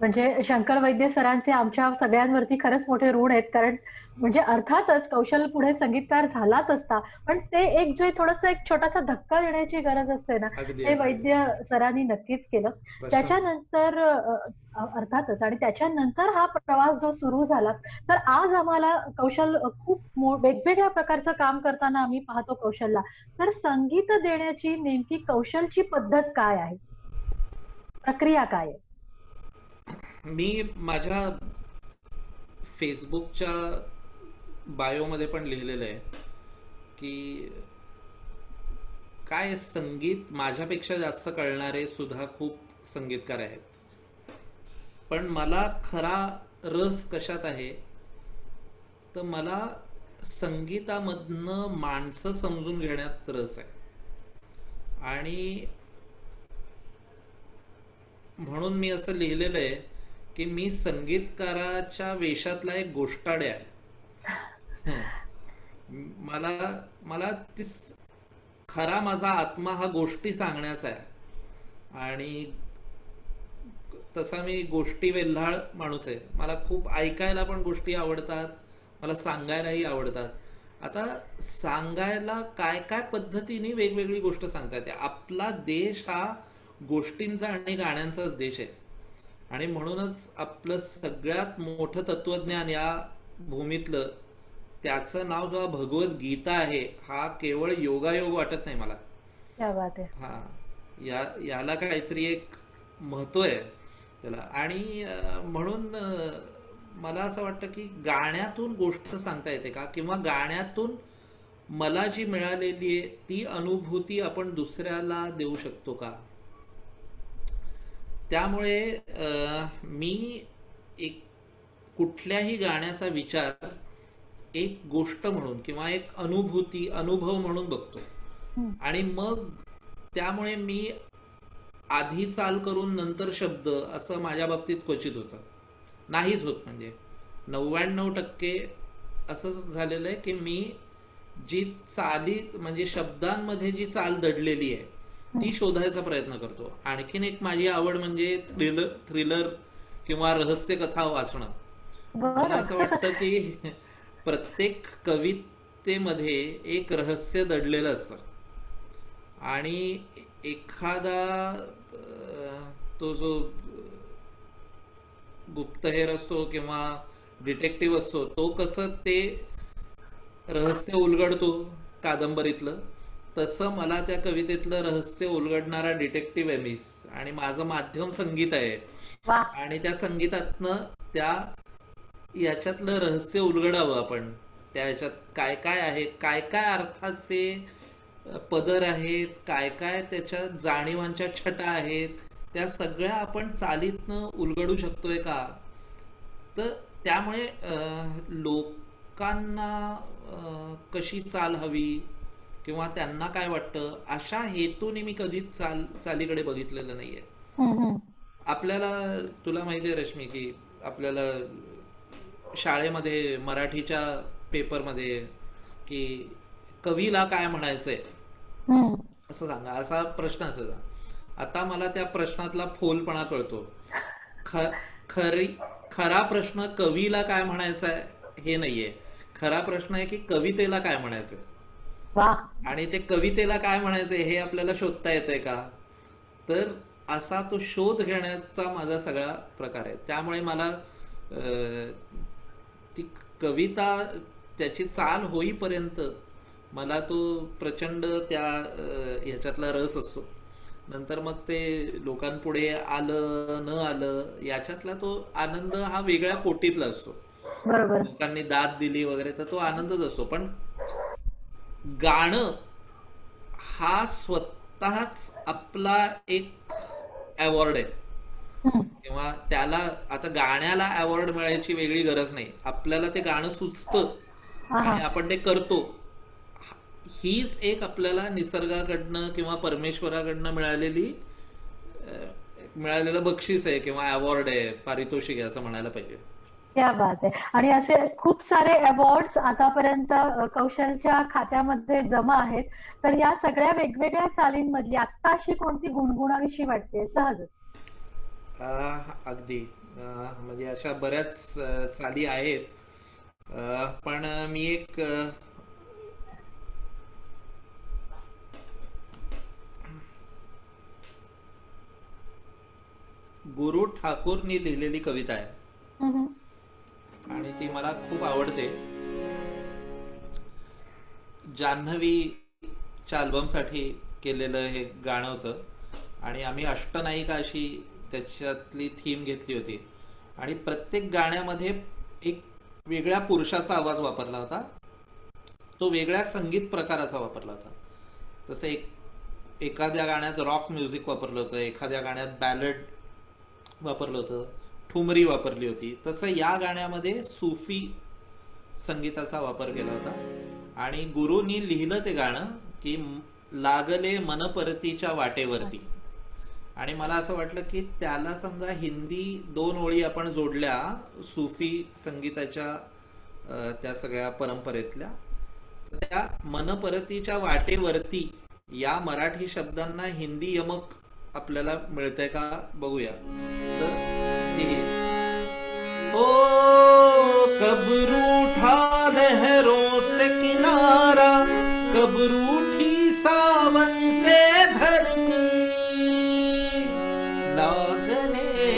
म्हणजे शंकर वैद्य सरांचे आमच्या सगळ्यांवरती खरंच मोठे ऋण आहेत. कारण म्हणजे अर्थातच कौशल पुढे संगीतकार झालाच असता, पण ते एक जे थोडस एक छोटासा धक्का देण्याची गरज असते ना, ते वैद्य सरांनी नक्कीच केलं. त्याच्यानंतर अर्थातच आणि त्याच्यानंतर हा प्रवास जो सुरू झाला, तर आज आम्हाला कौशल खूप वेगवेगळ्या प्रकारचं काम करताना आम्ही पाहतो कौशलला. तर संगीत देण्याची नेमकी कौशलची पद्धत काय आहे, प्रक्रिया काय आहे? मी माझ्या फेसबुकच्या बायोमध्ये पण लिहिलेलं आहे की काय संगीत माझ्यापेक्षा जास्त कळणारे सुद्धा खूप संगीतकार आहेत, पण मला खरा रस कशात आहे तर मला संगीतामधनं माणसं समजून घेण्यात रस आहे. आणि म्हणून मी असं लिहिलेलं आहे की मी संगीतकाराच्या वेशातला एक गोष्टाडे आहे. मला खरा माझा आत्मा हा गोष्टी सांगण्याचा आहे आणि तसा मी गोष्टी वेल्हाळ माणूस आहे. मला खूप ऐकायला पण गोष्टी आवडतात, मला सांगायलाही आवडतात. आता सांगायला काय काय पद्धतीने वेगवेगळी गोष्ट सांगता येते. आपला देश हा गोष्टींचा आणि गाण्यांचाच देश आहे आणि म्हणूनच आपलं सगळ्यात मोठं तत्वज्ञान या भूमीतलं त्याचं नाव जेव्हा भगवद्गीता आहे, हा केवळ योगायोग वाटत नाही मला. हा याला काहीतरी एक महत्व आहे त्याला. आणि म्हणून मला असं वाटतं की गाण्यातून गोष्ट सांगता येते का, किंवा गाण्यातून मला जी मिळालेली आहे ती अनुभूती आपण दुसऱ्याला देऊ शकतो का. त्यामुळे मी एक कुठल्याही गाण्याचा विचार एक गोष्ट म्हणून किंवा एक अनुभूती अनुभव म्हणून बघतो. आणि मग त्यामुळे मी आधी चाल करून नंतर शब्द असं माझ्या बाबतीत क्वचित होतं, नाहीच होत. म्हणजे 99% असं झालेलं आहे की मी जी चाली म्हणजे शब्दांमध्ये जी चाल दडलेली आहे ती शोधायचा प्रयत्न करतो. आणखीन एक माझी आवड म्हणजे थ्रिलर किंवा रहस्य कथा वाचणं. मला असं वाटतं की प्रत्येक कवितेमध्ये एक रहस्य दडलेलं असतं आणि एखादा तो जो गुप्तहेर असतो किंवा डिटेक्टिव्ह असतो तो कसं ते रहस्य उलगडतो कादंबरीतलं, तसं मला त्या कवितेतलं रहस्य उलगडणारा डिटेक्टिव्ह आहे मीच. आणि माझं माध्यम संगीत आहे आणि त्या संगीतातनं त्या याच्यातलं रहस्य उलगडावं आपण. त्या याच्यात काय काय आहे, काय काय अर्थाचे पदर आहेत, काय काय त्याच्या जाणीवांच्या छटा आहेत, त्या सगळ्या आपण चालीतनं उलगडू शकतोय का. तर त्यामुळे लोकांना कशी चाल हवी किंवा त्यांना काय वाटतं अशा हेतूने मी कधीच चालीकडे बघितलेलं नाहीये. आपल्याला तुला माहिती आहे रश्मी की आपल्याला शाळेमध्ये मराठीच्या पेपरमध्ये की कवीला काय म्हणायचंय असं सांगा असा प्रश्न असायचा. आता मला त्या प्रश्नातला फोलपणा कळतो. खरा प्रश्न कवीला काय म्हणायचं आहे हे नाहीये, खरा प्रश्न आहे की कवितेला काय म्हणायचंय आणि ते कवितेला काय म्हणायचंय हे आपल्याला शोधता येतंय का. तर असा तो शोध घेण्याचा माझा सगळा प्रकार आहे. त्यामुळे मला ती कविता त्याची चाल होईपर्यंत मला तो प्रचंड त्या ह्याच्यातला रस असतो. नंतर मग ते लोकांपुढे आलं न आलं याच्यातला तो आनंद हा वेगळ्या कोटीतला असतो. लोकांनी दाद दिली वगैरे तर तो आनंदच असतो. पण गाणं हा स्वतःच आपला एक अवॉर्ड आहे किंवा त्याला आता गाण्याला अवॉर्ड मिळायची वेगळी गरज नाही. आपल्याला ते गाणं सुचतं आणि आपण ते करतो. हीच एक आपल्याला निसर्गाकडनं किंवा परमेश्वराकडनं मिळालेलं बक्षीस आहे किंवा अवॉर्ड आहे, पारितोषिक आहे असं म्हणायला पाहिजे. क्या बात आहे. आणि असे खूप सारे अवॉर्ड्स आतापर्यंत कौशलच्या खात्यामध्ये जमा आहेत. तर या सगळ्या वेगवेगळ्या चालींमधली आता अशी कोणती गुणगुणावीशी वाटते सहजच? अगदी म्हणजे अशा बऱ्याच चाली आहेत. पण मी एक गुरु ठाकूरनी लिहिलेली कविता आहे आणि ती मला खूप आवडते. जान्हवीच्या अल्बमसाठी केलेलं हे गाणं होतं आणि आम्ही अष्टनायिका अशी त्याच्यातली थीम घेतली होती आणि प्रत्येक गाण्यामध्ये एक वेगळ्या पुरुषाचा आवाज वापरला होता, तो वेगळ्या संगीत प्रकाराचा वापरला होता. तसं एखाद्या गाण्यात रॉक म्युझिक वापरलं होतं, एखाद्या गाण्यात बॅलड वापरलं होतं, ठुमरी वापरली होती. तसं या गाण्यामध्ये सुफी संगीताचा वापर केला होता आणि गुरुनी लिहिलं ते गाणं की लागले मन परतीच्या वाटेवरती. आणि मला असं वाटलं की त्याला समजा हिंदी 2 ओळी आपण जोडल्या सुफी संगीताच्या त्या सगळ्या परंपरेतल्या, त्या मन परतीच्या वाटेवरती या मराठी शब्दांना हिंदी यमक आपल्याला मिळतंय का बघूया. तर ओ कब रूठा लहरों से किनारा, कब रूठी सावन से धरती, लागले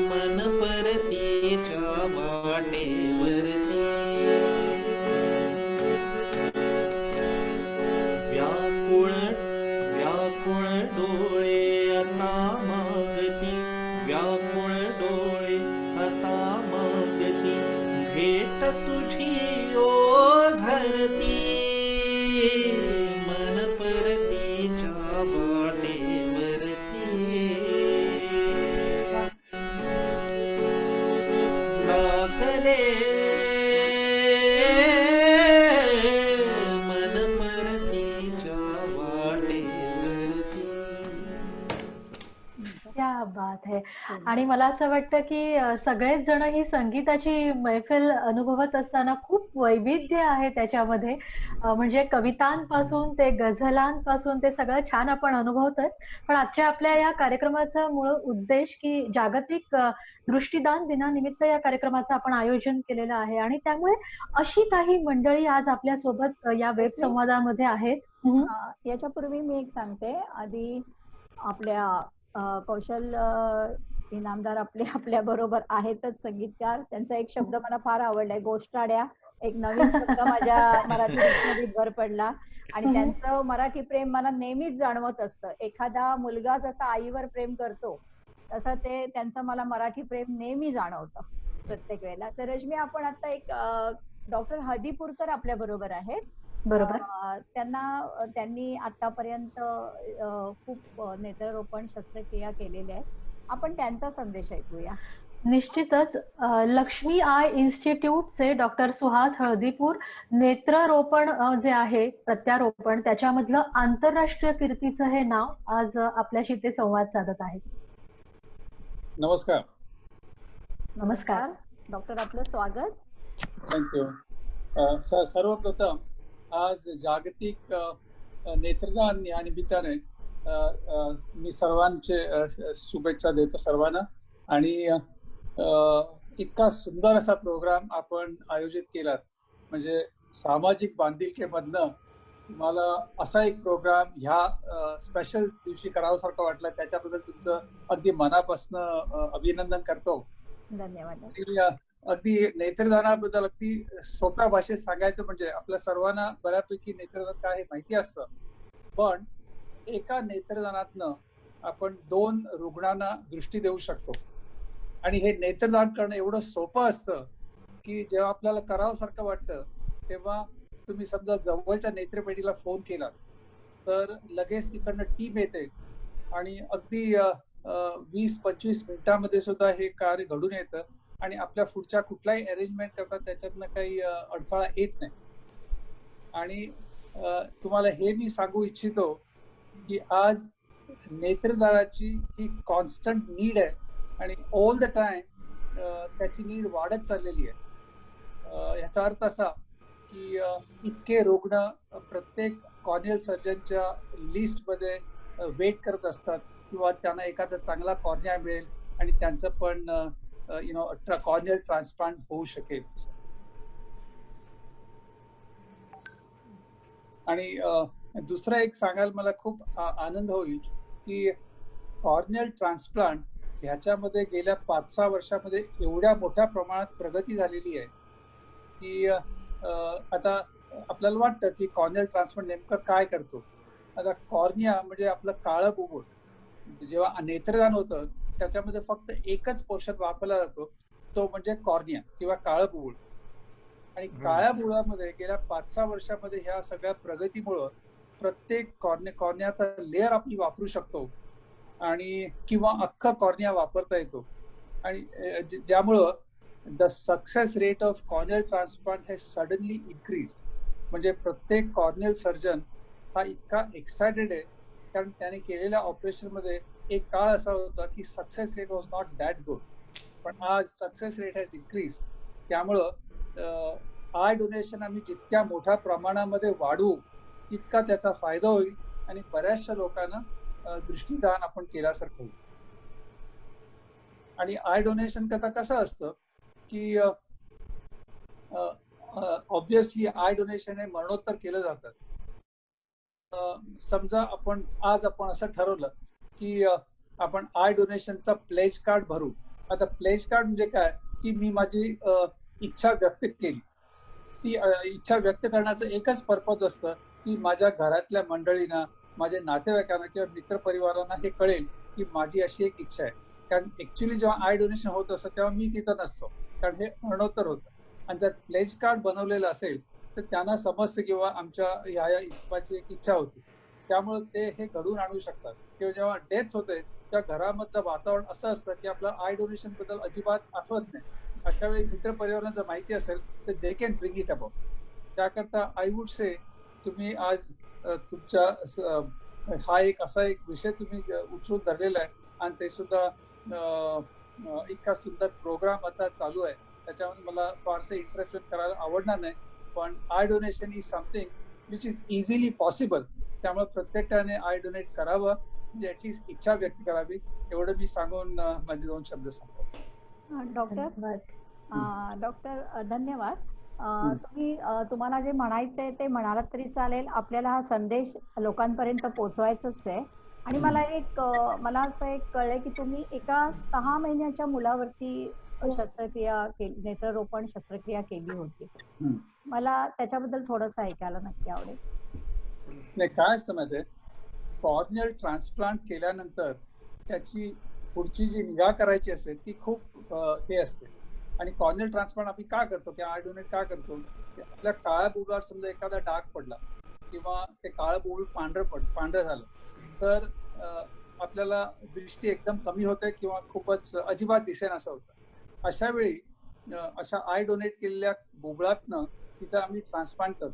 मन परतीच्या वाटेवरती, व्याकुळ व्याकुळ डोळे आता मागती, व्याकुळ डोळे आता मागती, भेट तुझी ओझरती, बात है. आणि मला असं वाटतं की सगळेच जण ही संगीताची मैफिल अनुभवत असताना खूप वैविध्य आहे त्याच्यामध्ये. म्हणजे कवितांपासून ते गझलांपासून ते सगळं छान आपण अनुभवतोय. पण आजच्या आपल्या या कार्यक्रमाचा मूळ उद्देश की जागतिक दृष्टिदान दिनानिमित्त या कार्यक्रमाचं आपण आयोजन केलेलं आहे आणि त्यामुळे अशी काही मंडळी आज आपल्या सोबत या वेब संवादामध्ये आहेत. याच्यापूर्वी मी एक सांगते. आधी आपल्या कौशल इनामदार आपल्या बरोबर आहेतच संगीतकार. त्यांचा एक शब्द मला फार आवडलाय, गोष्टाड्या. एक नवीन शब्द माझ्या मराठी मध्ये भर पडला. आणि त्यांचं मराठी प्रेम मला नेहमीच जाणवत असतं. एखादा मुलगा जसा आईवर प्रेम करतो तसं ते त्यांचं मला मराठी प्रेम नेहमी जाणवतं प्रत्येक वेळेला. तर रश्मी, आपण आता एक डॉक्टर हळदीपूरकर आपल्या बरोबर आहेत. बरोबर. त्यांनी आतापर्यंत खूप नेत्ररोपण शस्त्रक्रिया केलेल्या आहेत. आपण त्यांचा संदेश ऐकूया. निश्चितच. लक्ष्मी आय इन्स्टिट्यूटचे डॉक्टर सुहास हळदीपूर नेत्ररोपण जे आहे प्रत्यारोपण त्याच्यामधलं आंतरराष्ट्रीय कीर्तीचं हे नाव आज आपल्याशी ते संवाद साधत आहेत. नमस्कार. नमस्कार डॉक्टर, आपलं स्वागत. थँक्यू. सर्वप्रथम आज जागतिक नेत्रदान या निमित्ताने मी सर्वांचे शुभेच्छा देतो सर्वांना. आणि इतका सुंदर असा प्रोग्राम आपण आयोजित केलात, म्हणजे सामाजिक बांधिलकीमधनं मला असा एक प्रोग्राम ह्या स्पेशल दिवशी करावासारखं वाटलं. त्याच्याबद्दल तुमचं अगदी मनापासून अभिनंदन करतो. धन्यवाद. अगदी नेत्रदानाबद्दल अगदी सोप्या भाषेत सांगायचं म्हणजे आपल्या सर्वांना बऱ्यापैकी नेत्रदान काय हे माहिती असतं, पण एका नेत्रदानातनं आपण 2 रुग्णांना दृष्टी देऊ शकतो. आणि हे नेत्रदान करणं एवढं सोपं असतं की जेव्हा आपल्याला करावंसारखं वाटतं तेव्हा तुम्ही समजा जवळच्या नेत्रपेढीला फोन केला तर लगेच तिकडनं टीम येते आणि अगदी 20-25 मिनिटांमध्ये सुद्धा हे कार्य घडून येतं आणि आपल्या पुढच्या कुठलाही अरेंजमेंट करतात त्याच्यातनं काही अडथळा येत नाही. आणि तुम्हाला हे मी सांगू इच्छितो की आज नेत्रदानाची ही कॉन्स्टंट नीड आहे आणि ऑल द टाइम त्याची नीड वाढत चाललेली आहे. याचा अर्थ असा की इतके रुग्ण प्रत्येक कॉर्नियल सर्जनच्या लिस्टमध्ये वेट करत असतात किंवा त्यांना एखादा चांगला कॉर्निया मिळेल आणि त्यांचं पण कॉर्नियल ट्रान्सप्लांट होऊ शकेल. आणि दुसरं एक सांगायला मला खूप आनंद होईल की कॉर्नियल ट्रान्सप्लांट ह्याच्यामध्ये गेल्या 5-6 वर्षामध्ये एवढ्या मोठ्या प्रमाणात प्रगती झालेली आहे की आता आपल्याला वाटतं की कॉर्नियल ट्रान्सप्लांट नेमकं काय करतो. आता कॉर्निया म्हणजे आपलं काळं बुबुळ. जेव्हा नेत्रदान होतं त्याच्यामध्ये फक्त एकच पोर्शन वापरला जातो, तो म्हणजे कॉर्निया किंवा काळं बुबुळ. आणि काळ्या बुबुळामध्ये गेल्या 5-6 वर्षामध्ये ह्या सगळ्या प्रगतीमुळं प्रत्येक कॉर्नियाचा लेअर आपण वापरू शकतो आणि किंवा अख्खा कॉर्निया वापरता येतो. आणि ज्यामुळं the success rate of corneal transplant has suddenly increased. म्हणजे प्रत्येक कॉर्नियल सर्जन हा इतका एक्सायटेड आहे कारण त्याने केलेल्या ऑपरेशनमध्ये एक काळ असा होता की success rate was not that good, पण आज सक्सेस रेट हॅज इन्क्रीज. त्यामुळं आय डोनेशन आम्ही जितक्या मोठ्या प्रमाणामध्ये वाढवू तितका त्याचा फायदा होईल आणि बऱ्याचशा लोकांना दृष्टीदान आपण केल्यासारखं होईल. आणि आय डोनेशन करता कसं असतं की ऑब्विसली आय डोनेशन हे मरणोत्तर केलं जातं. समजा आपण असं ठरवलं की आपण आय डोनेशनचा प्लेज कार्ड भरू. आता प्लेज कार्ड म्हणजे काय की मी माझी इच्छा व्यक्त केली. ती इच्छा व्यक्त करण्याचं एकच पर्पज असतं की माझ्या घरातल्या मंडळींना, माझ्या नातेवाईकांना किंवा मित्रपरिवारांना हे कळेल की माझी अशी एक इच्छा आहे. कारण ऍक्च्युली जेव्हा आय डोनेशन होत असतं तेव्हा मी तिथं नसतो, कारण हे मरणोत्तर होतं. आणि जर प्लेज कार्ड बनवलेलं असेल तर त्यांना समजतं किंवा आमच्या ह्या इच्छाची एक इच्छा होती, त्यामुळे ते हे घडून आणू शकतात. किंवा जेव्हा डेथ होते तेव्हा घरामधलं वातावरण असं असतं की आपलं आय डोनेशन बद्दल अजिबात आठवत नाही. अशा वेळी मित्रपरिवारांना जर माहिती असेल तर they can bring it about. त्याकरता आय वुड से तुम्ही आज तुमच्या हा एक असा एक विषय तुम्ही उचलून धरलेला आहे आणि ते सुद्धा इतका सुंदर प्रोग्राम आता चालू आहे, त्याच्यामध्ये मला फारसे इंटरॅक्शन करायला आवडणार नाही, पण I donation is something which is easily possible. त्यामुळे प्रत्येकाने आय डोनेट करावं, म्हणजे ऍटलीस्ट इच्छा व्यक्त करावी, एवढं मी सांगून माझे 2 शब्द सांगतो. डॉक्टर धन्यवाद. तुम्हाला जे म्हणायचंय ते म्हणालात तरी चालेल. आपल्याला हा संदेश लोकांपर्यंत पोहोचवायचाच आहे. आणि मला असं एक कळलंय की तुम्ही एका 6 महिन्याच्या मुलावरती शस्त्रक्रिया केली, नेत्ररोपण शस्त्रक्रिया केली होती. मला त्याच्याबद्दल थोडंसं ऐकायला नक्की आवडेल. नाही, काय असतं माहितीये, कॉर्नियल ट्रान्सप्लांट केल्यानंतर त्याची पुढची जी निगा करायची असते ती खूप हे असते. आणि कॉर्नियल ट्रान्सप्लांट आम्ही का करतो, किंवा आय डोनेट का करतो, आपल्या काळ्या बुबुळावर समजा एखादा डाग पडला किंवा ते काळं बुबुळ पांढरं झालं तर आपल्याला दृष्टी एकदम कमी होते किंवा खूपच अजिबात दिसेन असं होतं. अशा वेळी अशा आय डोनेट केलेल्या बुबुळातनं तिथं आम्ही ट्रान्सप्लांट करतो.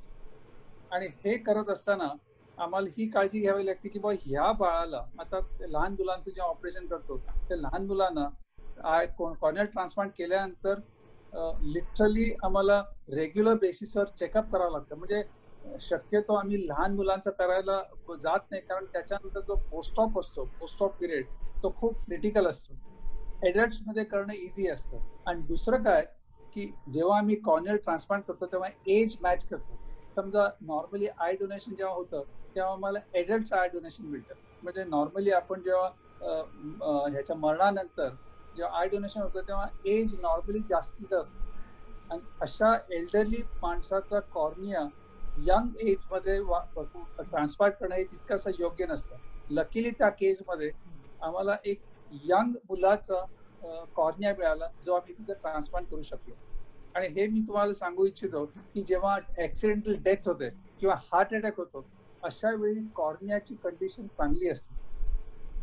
आणि हे करत असताना आम्हाला ही काळजी घ्यावी लागते की बाबा ह्या बाळाला, आता लहान मुलांचं जे ऑपरेशन करतो ते लहान मुलांना कॉर्नियल ट्रान्सप्लांट केल्यानंतर लिटरली आम्हाला रेग्युलर बेसिसवर चेकअप करावं लागतं. म्हणजे शक्यतो आम्ही लहान मुलांचं करायला जात नाही, कारण त्याच्यानंतर जो पोस्ट ऑफ पिरियड तो खूप क्रिटिकल असतो. एडल्ट्स मध्ये करणं इझी असतं. आणि दुसरं काय की जेव्हा आम्ही कॉर्नियल ट्रान्सप्लांट करतो तेव्हा एज मॅच करतो. समजा नॉर्मली आय डोनेशन जेव्हा होतं तेव्हा मला एडल्ट आय डोनेशन मिळतं. म्हणजे नॉर्मली आपण जेव्हा ह्याच्या मरणानंतर जेव्हा आय डोनेशन होतं तेव्हा एज नॉर्मली जास्तीचं असतं. आणि अशा एल्डरली माणसाचा कॉर्निया यंग एज मध्ये ट्रान्सप्लांट करणं हे तितकंसं योग्य नसतं. लकीली त्या केसमध्ये आम्हाला एक यंग मुलाचा कॉर्निया मिळाला जो आम्ही तिथे ट्रान्सप्लांट करू शकलो. आणि हे मी तुम्हाला सांगू इच्छितो की जेव्हा ऍक्सिडेंटल डेथ होते किंवा हार्ट अटॅक होतो अशा वेळी कॉर्नियाची कंडिशन चांगली असते.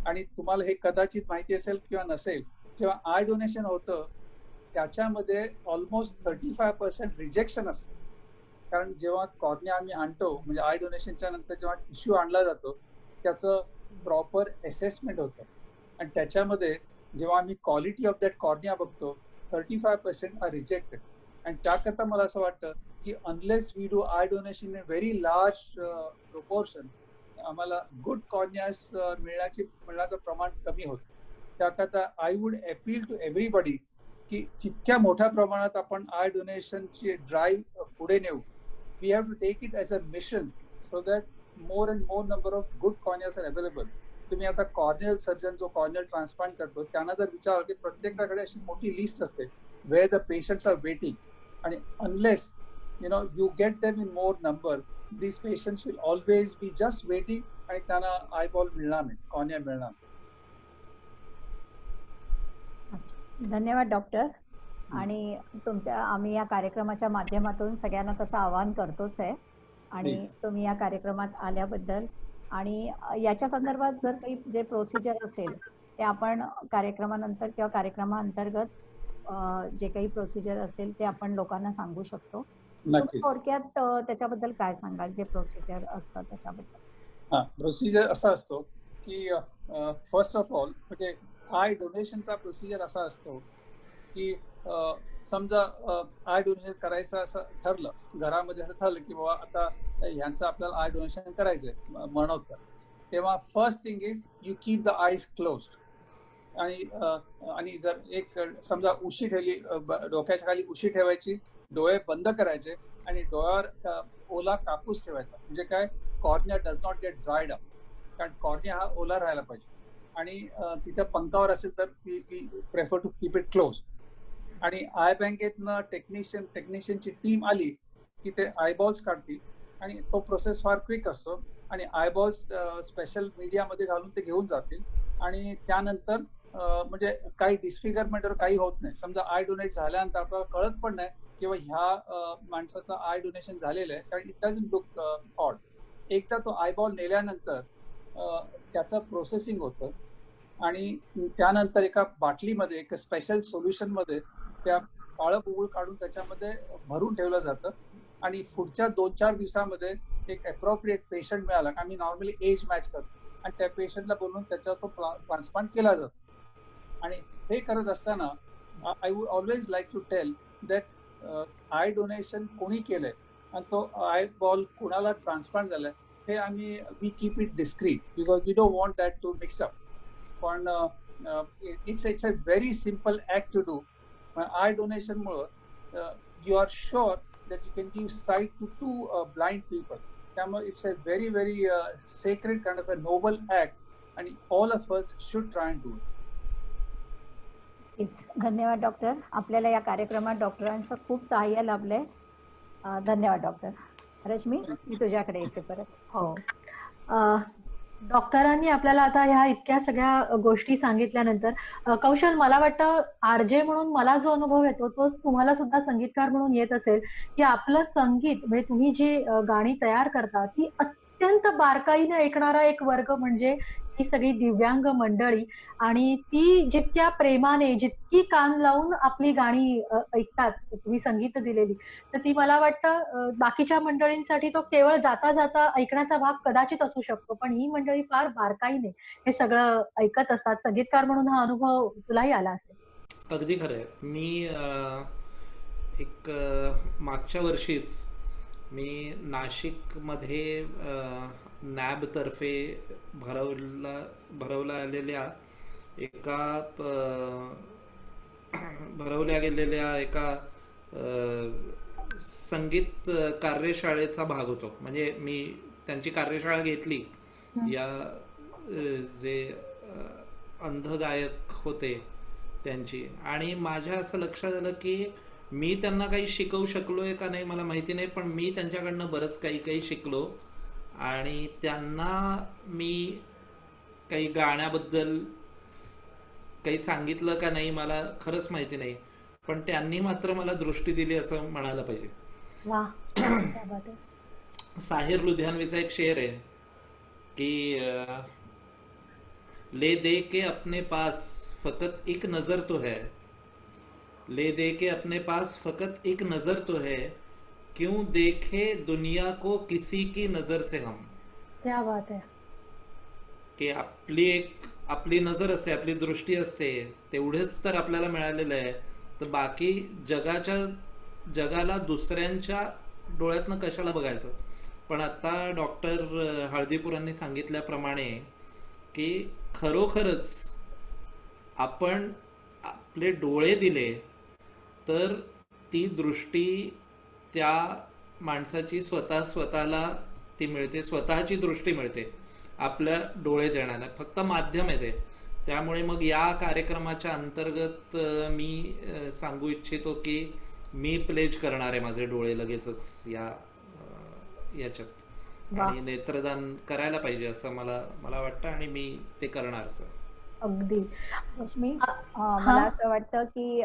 आणि तुम्हाला हे कदाचित माहिती असेल किंवा नसेल, जेव्हा आय डोनेशन होतं त्याच्यामध्ये ऑलमोस्ट 35% रिजेक्शन असतं. कारण जेव्हा कॉर्निया आम्ही आणतो, म्हणजे आय डोनेशनच्या नंतर जेव्हा टिश्यू आणला जातो त्याचं प्रॉपर असेसमेंट होतं. आणि त्याच्यामध्ये जेव्हा आम्ही क्वालिटी ऑफ दॅट कॉर्निया बघतो 35% आर रिजेक्टेड. आणि त्याकरता मला असं वाटतं की unless we do eye donation in very large proportion आम्हाला गुड कॉर्नियास मिळण्याचं प्रमाण कमी होतं. त्याकरता eye would appeal to everybody की जितक्या मोठ्या प्रमाणात आपण आय डोनेशनची ड्राईव्ह पुढे नेऊ, we have to take it as a mission so that more and more number of good corneas are available. तुम्ही आता कॉर्नियल सर्जन जो कॉर्नियल ट्रान्सप्लांट करतो त्यांना जर विचारलं की प्रत्येकाकडे अशी मोठी लिस्ट असते where the patients are waiting. आणि unless you get them in more number, these patients will always be just waiting आणि त्यांना आयबॉल मिळणार नाही, कॉर्निया मिळणार नाही. धन्यवाद डॉक्टर. आणि आम्ही या कार्यक्रमाच्या माध्यमातून सगळ्यांना तसं आवाहन करतोच आहे. आणि तुम्ही या कार्यक्रमात आल्याबद्दल आणि याच्या संदर्भात जर काही जे प्रोसिजर असेल ते आपण कार्यक्रमानंतर किंवा कार्यक्रमाअंतर्गत जे काही प्रोसिजर असेल ते आपण लोकांना सांगू शकतो. थोडक्यात त्याच्याबद्दल काय सांगाल, जे प्रोसिजर असतं त्याच्याबद्दल? प्रोसिजर असा असतो की फर्स्ट ऑफ ऑल म्हणजे आय डोनेशनचा प्रोसिजर असा असतो की समजा आय डोनेशन करायचं असं ठरलं, घरामध्ये असं ठरलं की बाबा आता ह्यांचं आपल्याला आय डोनेशन करायचंय मरणोत्तर, तेव्हा first thing is you keep the eyes closed. आणि जर एक समजा उशी ठेवली, डोक्याच्या खाली उशी ठेवायची, डोळे बंद करायचे आणि डोळ्यावर ओला कापूस ठेवायचा. म्हणजे काय, cornea does not get dried up, कारण कॉर्निया हा ओला राहायला पाहिजे. आणि तिथे पंखावर असेल तर we prefer to keep it close. आणि आय बँकेतनं टेक्निशियनची टीम आली की ते आयबॉल्स काढतील आणि तो प्रोसेस फार क्विक असतो. आणि आयबॉल्स स्पेशल मीडियामध्ये घालून ते घेऊन जातील आणि त्यानंतर म्हणजे काही डिस्फिगरमेंट काही होत नाही. समजा आय डोनेट झाल्यानंतर आपल्याला कळत पण नाही किंवा ह्या माणसाचं आय डोनेशन झालेलं आहे, कारण इट डझंट लुक ऑड. एकदा तो आयबॉल नेल्यानंतर त्याचं प्रोसेसिंग होतं आणि त्यानंतर एका बाटलीमध्ये, एका स्पेशल सोल्युशनमध्ये त्या काळं बुबुळ काढून त्याच्यामध्ये भरून ठेवलं जातं. आणि पुढच्या 2-4 दिवसामध्ये एक अप्रोप्रिएट पेशंट मिळाला, आम्ही नॉर्मली एज मॅच करतो आणि त्या पेशंटला बोलून त्याचा तो ट्रान्सप्लांट केला जातो. आणि हे करत असताना I would always like to tell that eye donation कोणी केलंय आणि तो आय बॉल कोणाला ट्रान्सप्लांट झालाय हे आम्ही we keep it discreet because we don't want that to mix up. पण it's a very simple act to do. Eye donation मुळे you are sure that you can give sight to 2 blind people. त्यामुळे it's a very very sacred kind of a noble act आणि all of us should try and do it. धन्यवाद doctor. आपल्याला या कार्यक्रमात डॉक्टरांचं खूप सहाय्य लाभलंय. धन्यवाद डॉक्टर. रश्मी, मी तुझ्याकडे येते परत. हो, डॉक्टरांनी आपल्याला आता ह्या इतक्या सगळ्या गोष्टी सांगितल्यानंतर कौशल, मला वाटतं आरजे म्हणून मला जो अनुभव येतो तोच तुम्हाला सुद्धा संगीतकार म्हणून येत असेल, की आपलं संगीत म्हणजे तुम्ही जी गाणी तयार करता ती अत्यंत बारकाईने ऐकणारा एक वर्ग म्हणजे ही सगळी दिव्यांग मंडळी, आणि ती जितक्या प्रेमाने जितकी कान लावून आपली गाणी ऐकतात, तुम्ही संगीत दिलेली, तर ती मला वाटतं बाकीच्या मंडळींसाठी तो केवळ जाता जाता ऐकण्याचा भाग कदाचित असू शकतो, पण ही मंडळी फार बारकाईने हे सगळं ऐकत असतात. संगीतकार म्हणून हा अनुभव तुलाही आला असेल. अगदी खरंय. मी एक मागच्या वर्षीच मी नाशिकमध्ये नॅब तर्फे भरवल्या गेलेल्या एका संगीत कार्यशाळेचा भाग होतो. म्हणजे मी त्यांची कार्यशाळा घेतली. या जे अंध गायक होते त्यांची, आणि माझ्या असं लक्षात आलं की मी त्यांना काही शिकवू शकलोय का नाही मला माहिती नाही, पण मी त्यांच्याकडनं बरंच काही शिकलो. आणि त्यांना मी काही गाण्याबद्दल काही सांगितलं का नाही मला खरंच माहिती नाही, पण त्यांनी मात्र मला दृष्टी दिली असं म्हणायला पाहिजे. साहिर लुधियानवीचा एक शेर आहे की ले दे के अपने पास फकत एक नजर तो है, ले दे के अपने पास फकत एक नजर तो है, क्यों देखे दुनिया को किसी की नजर से हम. क्या बात है. की आपली नजर असते, आपली दृष्टी असते, तेवढेच तर आपल्याला मिळालेलं आहे. तर बाकी जगाला दुसऱ्यांच्या डोळ्यातनं कशाला बघायचं. पण आता डॉक्टर हळदीपुरांनी सांगितल्याप्रमाणे की खरोखरच आपण आपले डोळे दिले तर ती दृष्टी त्या माणसाची स्वतःला ती मिळते, स्वतःची दृष्टी मिळते आपल्या डोळे देण्याला. फक्त माध्यम आहे ते. त्यामुळे मग या कार्यक्रमाच्या अंतर्गत मी सांगू इच्छितो की मी प्लेज करणार आहे माझे डोळे लगेचच याच्यात, आणि नेत्रदान करायला पाहिजे असं मला वाटतं, आणि मी ते करणार. सर अगदी. रश्मी, मला असं वाटतं की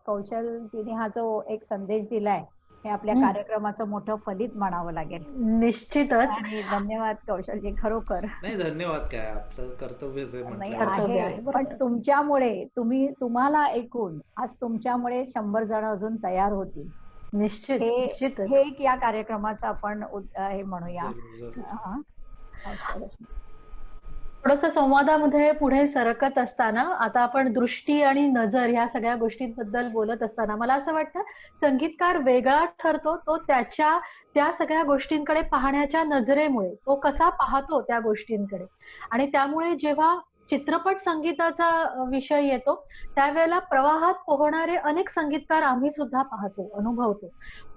कौशलजीने हा जो एक संदेश दिलाय हे आपल्या कार्यक्रमाचं मोठं फलित म्हणावं लागेल. निश्चितच. आणि धन्यवाद कौशलजी, खरोखर. नाही, धन्यवाद काय, आपलं कर्तव्यच आहे. पण तुमच्यामुळे तुम्हाला ऐकून आज तुमच्यामुळे 100 जण अजून तयार होतील. निश्चित. हे एक या कार्यक्रमाचं आपण हे म्हणूया. थोडंसं संवादामध्ये पुढे सरकत असताना आता आपण दृष्टी आणि नजर ह्या सगळ्या गोष्टींबद्दल बोलत असताना मला असं वाटतं संगीतकार वेगळा ठरतो तो त्या सगळ्या गोष्टींकडे पाहण्याच्या नजरेमुळे. तो कसा पाहतो त्या गोष्टींकडे, आणि त्यामुळे जेव्हा चित्रपट संगीताचा विषय येतो त्यावेळेला प्रवाहात पोहणारे अनेक संगीतकार आम्ही सुद्धा पाहतो, अनुभवतो.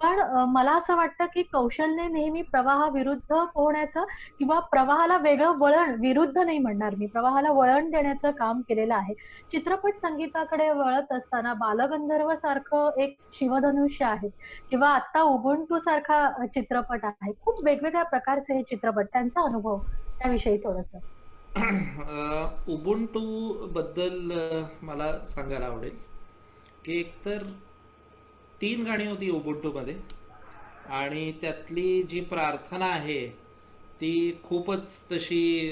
पण मला असं वाटतं की कौशलने नेहमी प्रवाहाविरुद्ध पोहण्याचं किंवा प्रवाहाला वेगळं वळण, विरुद्ध नाही म्हणणार मी, प्रवाहाला वळण देण्याचं काम केलेलं आहे. चित्रपट संगीताकडे वळत असताना बालगंधर्व सारखं एक शिवधनुष्य आहे, किंवा आता उबुंटू सारखा चित्रपट आहे. खूप वेगवेगळ्या प्रकारचे हे चित्रपट, त्यांचा अनुभव त्याविषयी थोडंसं. उबुंटू बद्दल मला सांगायला आवडेल की एकतर 3 गाणी होती उबुंटू मध्ये, आणि त्यातली जी प्रार्थना आहे ती खूपच तशी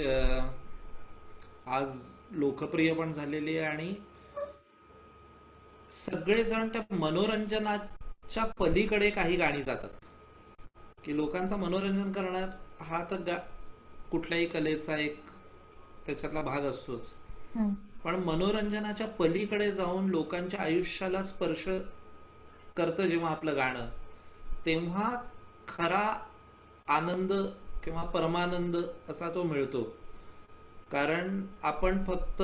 आज लोकप्रिय पण झालेली आहे, आणि सगळेजण त्या मनोरंजनाच्या पलीकडे काही गाणी जातात की लोकांचं मनोरंजन करणार हा तर कुठल्याही कलेचा एक त्याच्यातला भाग असतोच. पण मनोरंजनाच्या पलीकडे जाऊन लोकांच्या आयुष्याला स्पर्श करतं जेव्हा आपलं गाणं, तेव्हा खरा आनंद किंवा परमानंद असा तो मिळतो. कारण आपण फक्त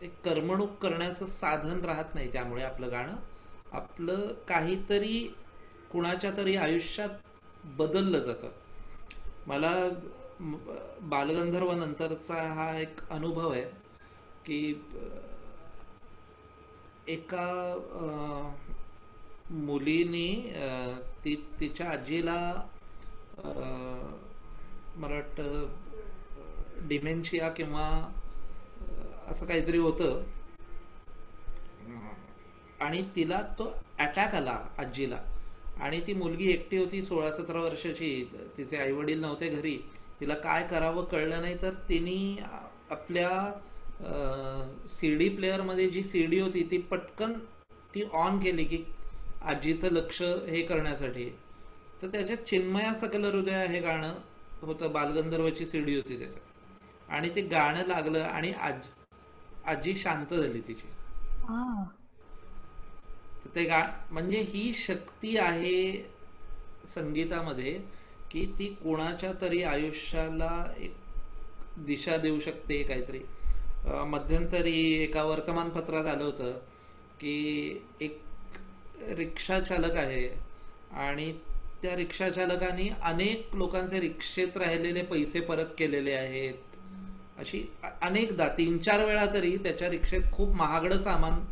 एक करमणूक करण्याचं साधन राहत नाही. त्यामुळे आपलं गाणं आपलं काहीतरी कुणाच्या तरी आयुष्यात बदललं जातं. मला बालगंधर्व नंतरचा हा एक अनुभव आहे की एका मुलीने तिच्या आजीला मला वाटतं डिमेन्शिया किंवा असं काहीतरी होतं आणि तिला तो अटॅक आला आजीला. आणि ती मुलगी एकटी होती, 16-17 वर्षाची. तिचे आई वडील नव्हते घरी. तिला काय करावं कळलं नाही, तर तिने आपल्या सीडी प्लेअर मध्ये जी सीडी होती ती पटकन ती ऑन केली की आजीचं लक्ष हे करण्यासाठी. तर त्याच्यात चिन्मया सकल हृदया हे गाणं होतं, बालगंधर्वची सीडी होती त्याच्यात. आणि ते गाणं लागलं आणि आजी शांत झाली तिची. ते म्हणजे ही शक्ती आहे संगीतामध्ये की ती कोणाच्या तरी आयुष्याला एक दिशा देऊ शकते काहीतरी. मध्यंतरी एका वर्तमानपत्रात आलं होतं की एक रिक्षा चालक आहे आणि त्या रिक्षा चालकाने अनेक लोकांचे रिक्षेत राहिलेले पैसे परत केलेले आहेत. अशी अनेकदा 3-4 वेळा तरी त्याच्या रिक्षेत खूप महागडं सामान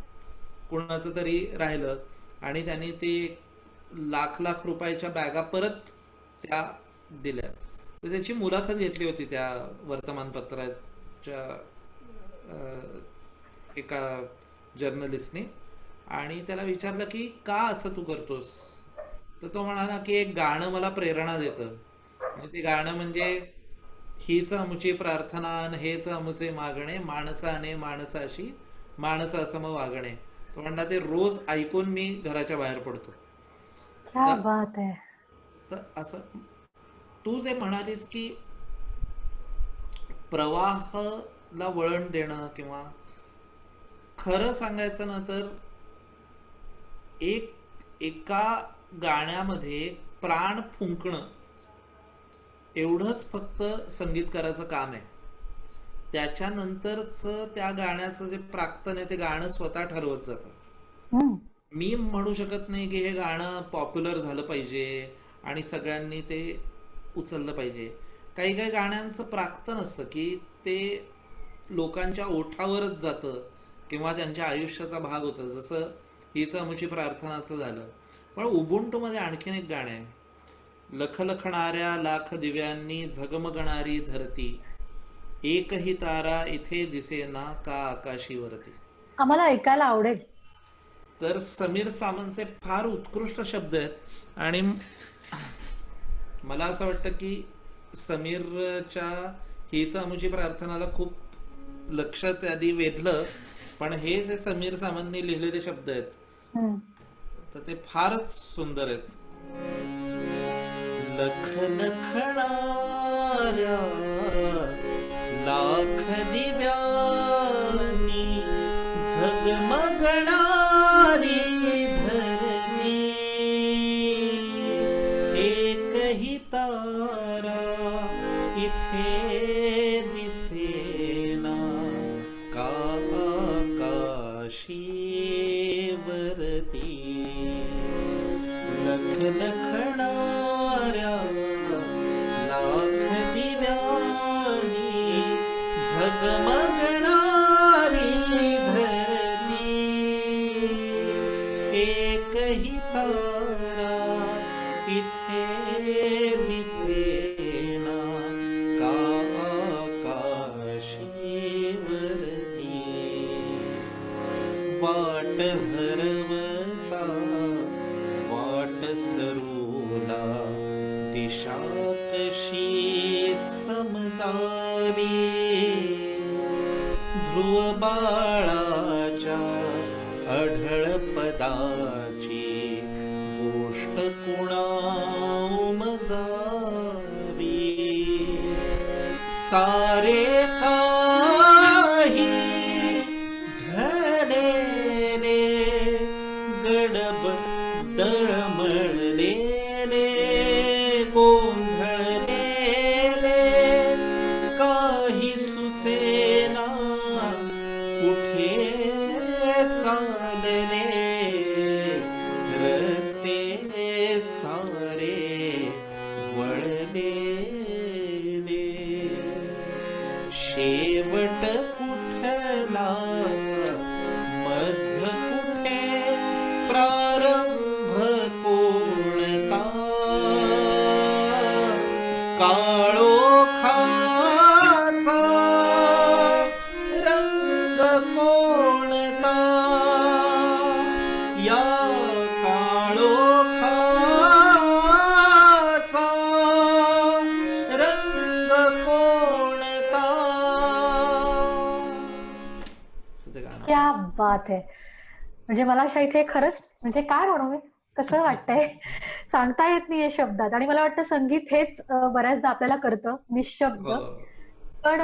कोणाचं तरी राहिलं आणि त्याने ते लाख रुपयाच्या बॅगा परत त्या दिल्या. तर त्याची मुलाखत घेतली होती त्या वर्तमानपत्राच्या एका जर्नलिस्टने आणि त्याला विचारलं की का असं तू करतोस. तर तो म्हणाला की एक गाणं मला प्रेरणा देतं. आणि ते गाणं म्हणजे हीच आमची प्रार्थना हेच आमचे मागणे, माणसाने माणसाशी माणसासम वागणे. तो म्हणला ते रोज ऐकून मी घराच्या बाहेर पडतो. क्या बात आहे. तर असं तू जे म्हणालीस की प्रवाहाला वळण देणं किंवा खरं सांगायचं ना तर एका गाण्यामध्ये प्राण फुंकणं एवढंच फक्त संगीतकाराचं काम आहे. त्याच्यानंतरच त्या गाण्याचं जे प्राक्तन आहे ते गाणं स्वतः ठरवत जातं. मी म्हणू शकत नाही की हे गाणं पॉप्युलर झालं पाहिजे आणि सगळ्यांनी ते उचललं पाहिजे. काही काही गाण्यांचं प्राक्तन असतं की ते लोकांच्या ओठावरच जातं किंवा त्यांच्या आयुष्याचा भाग होतं. जसं हीच आमची प्रार्थनाचं झालं. पण उबुंटू मध्ये आणखीन एक गाणं आहे, लखलखणाऱ्या लाख दिव्यांनी झगमगणारी धरती, एकही तारा इथे दिसेना का आकाशीवरती. आम्हाला ऐकायला आवडेल. तर समीर सावंतचे फार उत्कृष्ट शब्द आहेत आणि मला असं वाटतं की समीरच्या हीच आमची प्रार्थनाला खूप लक्ष त्याने वेधलं. पण हे जे समीर सावंतने लिहिलेले शब्द आहेत तर ते फारच सुंदर आहेत. लखलखणाऱ्या लाख दिव्यांनी झगमगणारी धरती, एकही तारा इथे दिसेना का आकाशीवरती. लखलखणाऱ्या लाख दिव्यांनी झगमगणारी धरती, एकही तारा इथे दिसेना का आकाशीवरती. वाट हरवता वाट सरूला दिशा कशी समजावी, ध्रुव बाळाच्या अढळ पदाची गोष्ट कुणा उमजावी. सारे काही शेवट कुठला मध्य कुठे प्रारंभ कोणता काळोखाचा रंग कोणता या काळोखाचा रंग कोणता. क्या बात आहे. म्हणजे मला अशा इथे खरंच म्हणजे काय म्हणू मी, कसं वाटतंय सांगता येत नाहीये शब्दात. आणि मला वाटतं संगीत हेच बऱ्याचदा आपल्याला करतं निशब्द. पण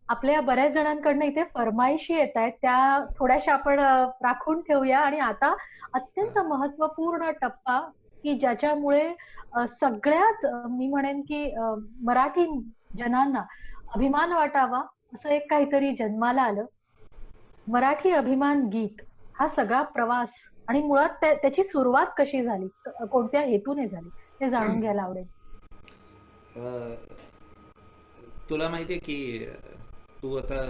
आपल्या बऱ्याच जणांकडनं इथे फरमाईशी येत आहेत, त्या थोड्याशा आपण राखून ठेवूया. आणि आता अत्यंत महत्वपूर्ण टप्पा की ज्याच्यामुळे सगळ्याच मी म्हणेन की मराठी जनांना अभिमान वाटावा असं एक काहीतरी जन्माला आलं. मराठी अभिमान गीत हा सगळा प्रवास आणि मुळात त्याची सुरुवात कशी झाली, कोणत्या हेतूने झाली, हे जाणून घ्यायला आवडेल. तुला माहितीये की तू आता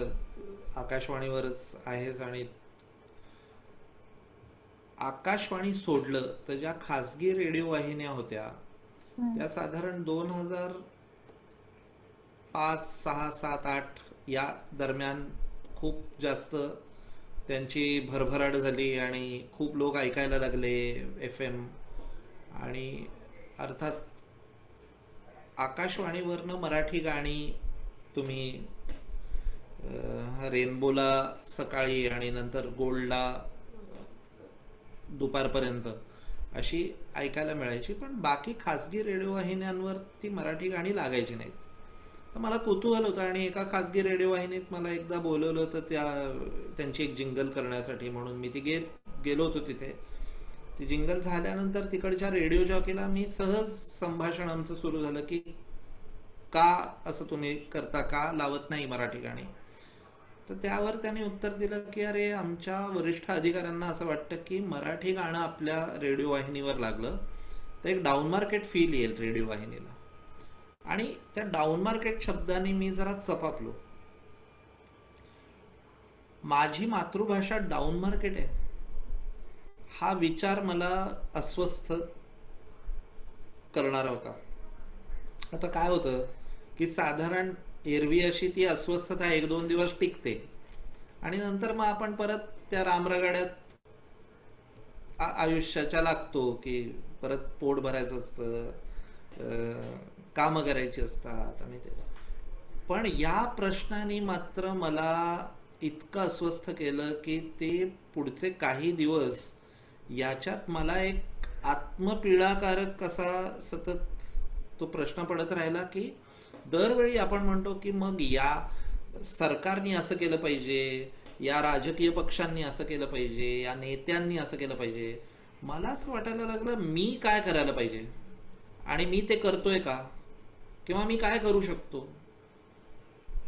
आकाशवाणीवरच आहेस आणि आकाशवाणी सोडलं तर ज्या खासगी रेडिओ वाहिन्या होत्या त्या साधारण 2005, 6, 7, 8 या दरम्यान खूप जास्त त्यांची भरभराट झाली आणि खूप लोक ऐकायला लागले FM. आणि अर्थात आकाशवाणीवरनं मराठी गाणी तुम्ही रेनबोला सकाळी आणि नंतर गोल्डला दुपारपर्यंत अशी ऐकायला मिळायची, पण बाकी खासगी रेडिओ वाहिन्यांवर ती मराठी गाणी लागायची नाहीत. तर मला कुतूहल होतं आणि एका खासगी रेडिओ वाहिनीत मला एकदा बोलवलं होतं त्यांची एक जिंगल करण्यासाठी, म्हणून मी गेलो होतो तिथे. ती जिंगल झाल्यानंतर तिकडच्या रेडिओ जॉकीला मी सहज संभाषण आमचं सुरू झालं की का असं तुम्ही करता, का लावत नाही मराठी गाणी. तर त्यावर त्यांनी उत्तर दिलं की अरे आमच्या वरिष्ठ अधिकाऱ्यांना असं वाटतं की मराठी गाणं आपल्या रेडिओ वाहिनीवर लागलं तर एक डाऊन मार्केट फील येईल रेडिओ वाहिनीला. आणि त्या डाऊन मार्केट शब्दाने मी जरा चपापलो. माझी मातृभाषा डाऊन मार्केट आहे हा विचार मला अस्वस्थ करणारा होता. आता काय होतं की साधारण एरवी अशी ती अस्वस्थता 1-2 दिवस टिकते आणि नंतर मग आपण परत त्या रामरगाड्यात आयुष्याच्या लागतो की परत पोट भरायचं असतं, कामं करायची असतात आणि तेच. पण या प्रश्नाने मात्र मला इतकं अस्वस्थ केलं की ते पुढचे काही दिवस याच्यात मला एक आत्मपीडाकारक असा सतत तो प्रश्न पडत राहिला की दरवेळी आपण म्हणतो की मग या सरकारने असं केलं पाहिजे, या राजकीय पक्षांनी असं केलं पाहिजे, या नेत्यांनी असं केलं पाहिजे. मला असं वाटायला लागलं मी काय करायला पाहिजे आणि मी ते करतोय का, किंवा मी काय करू शकतो.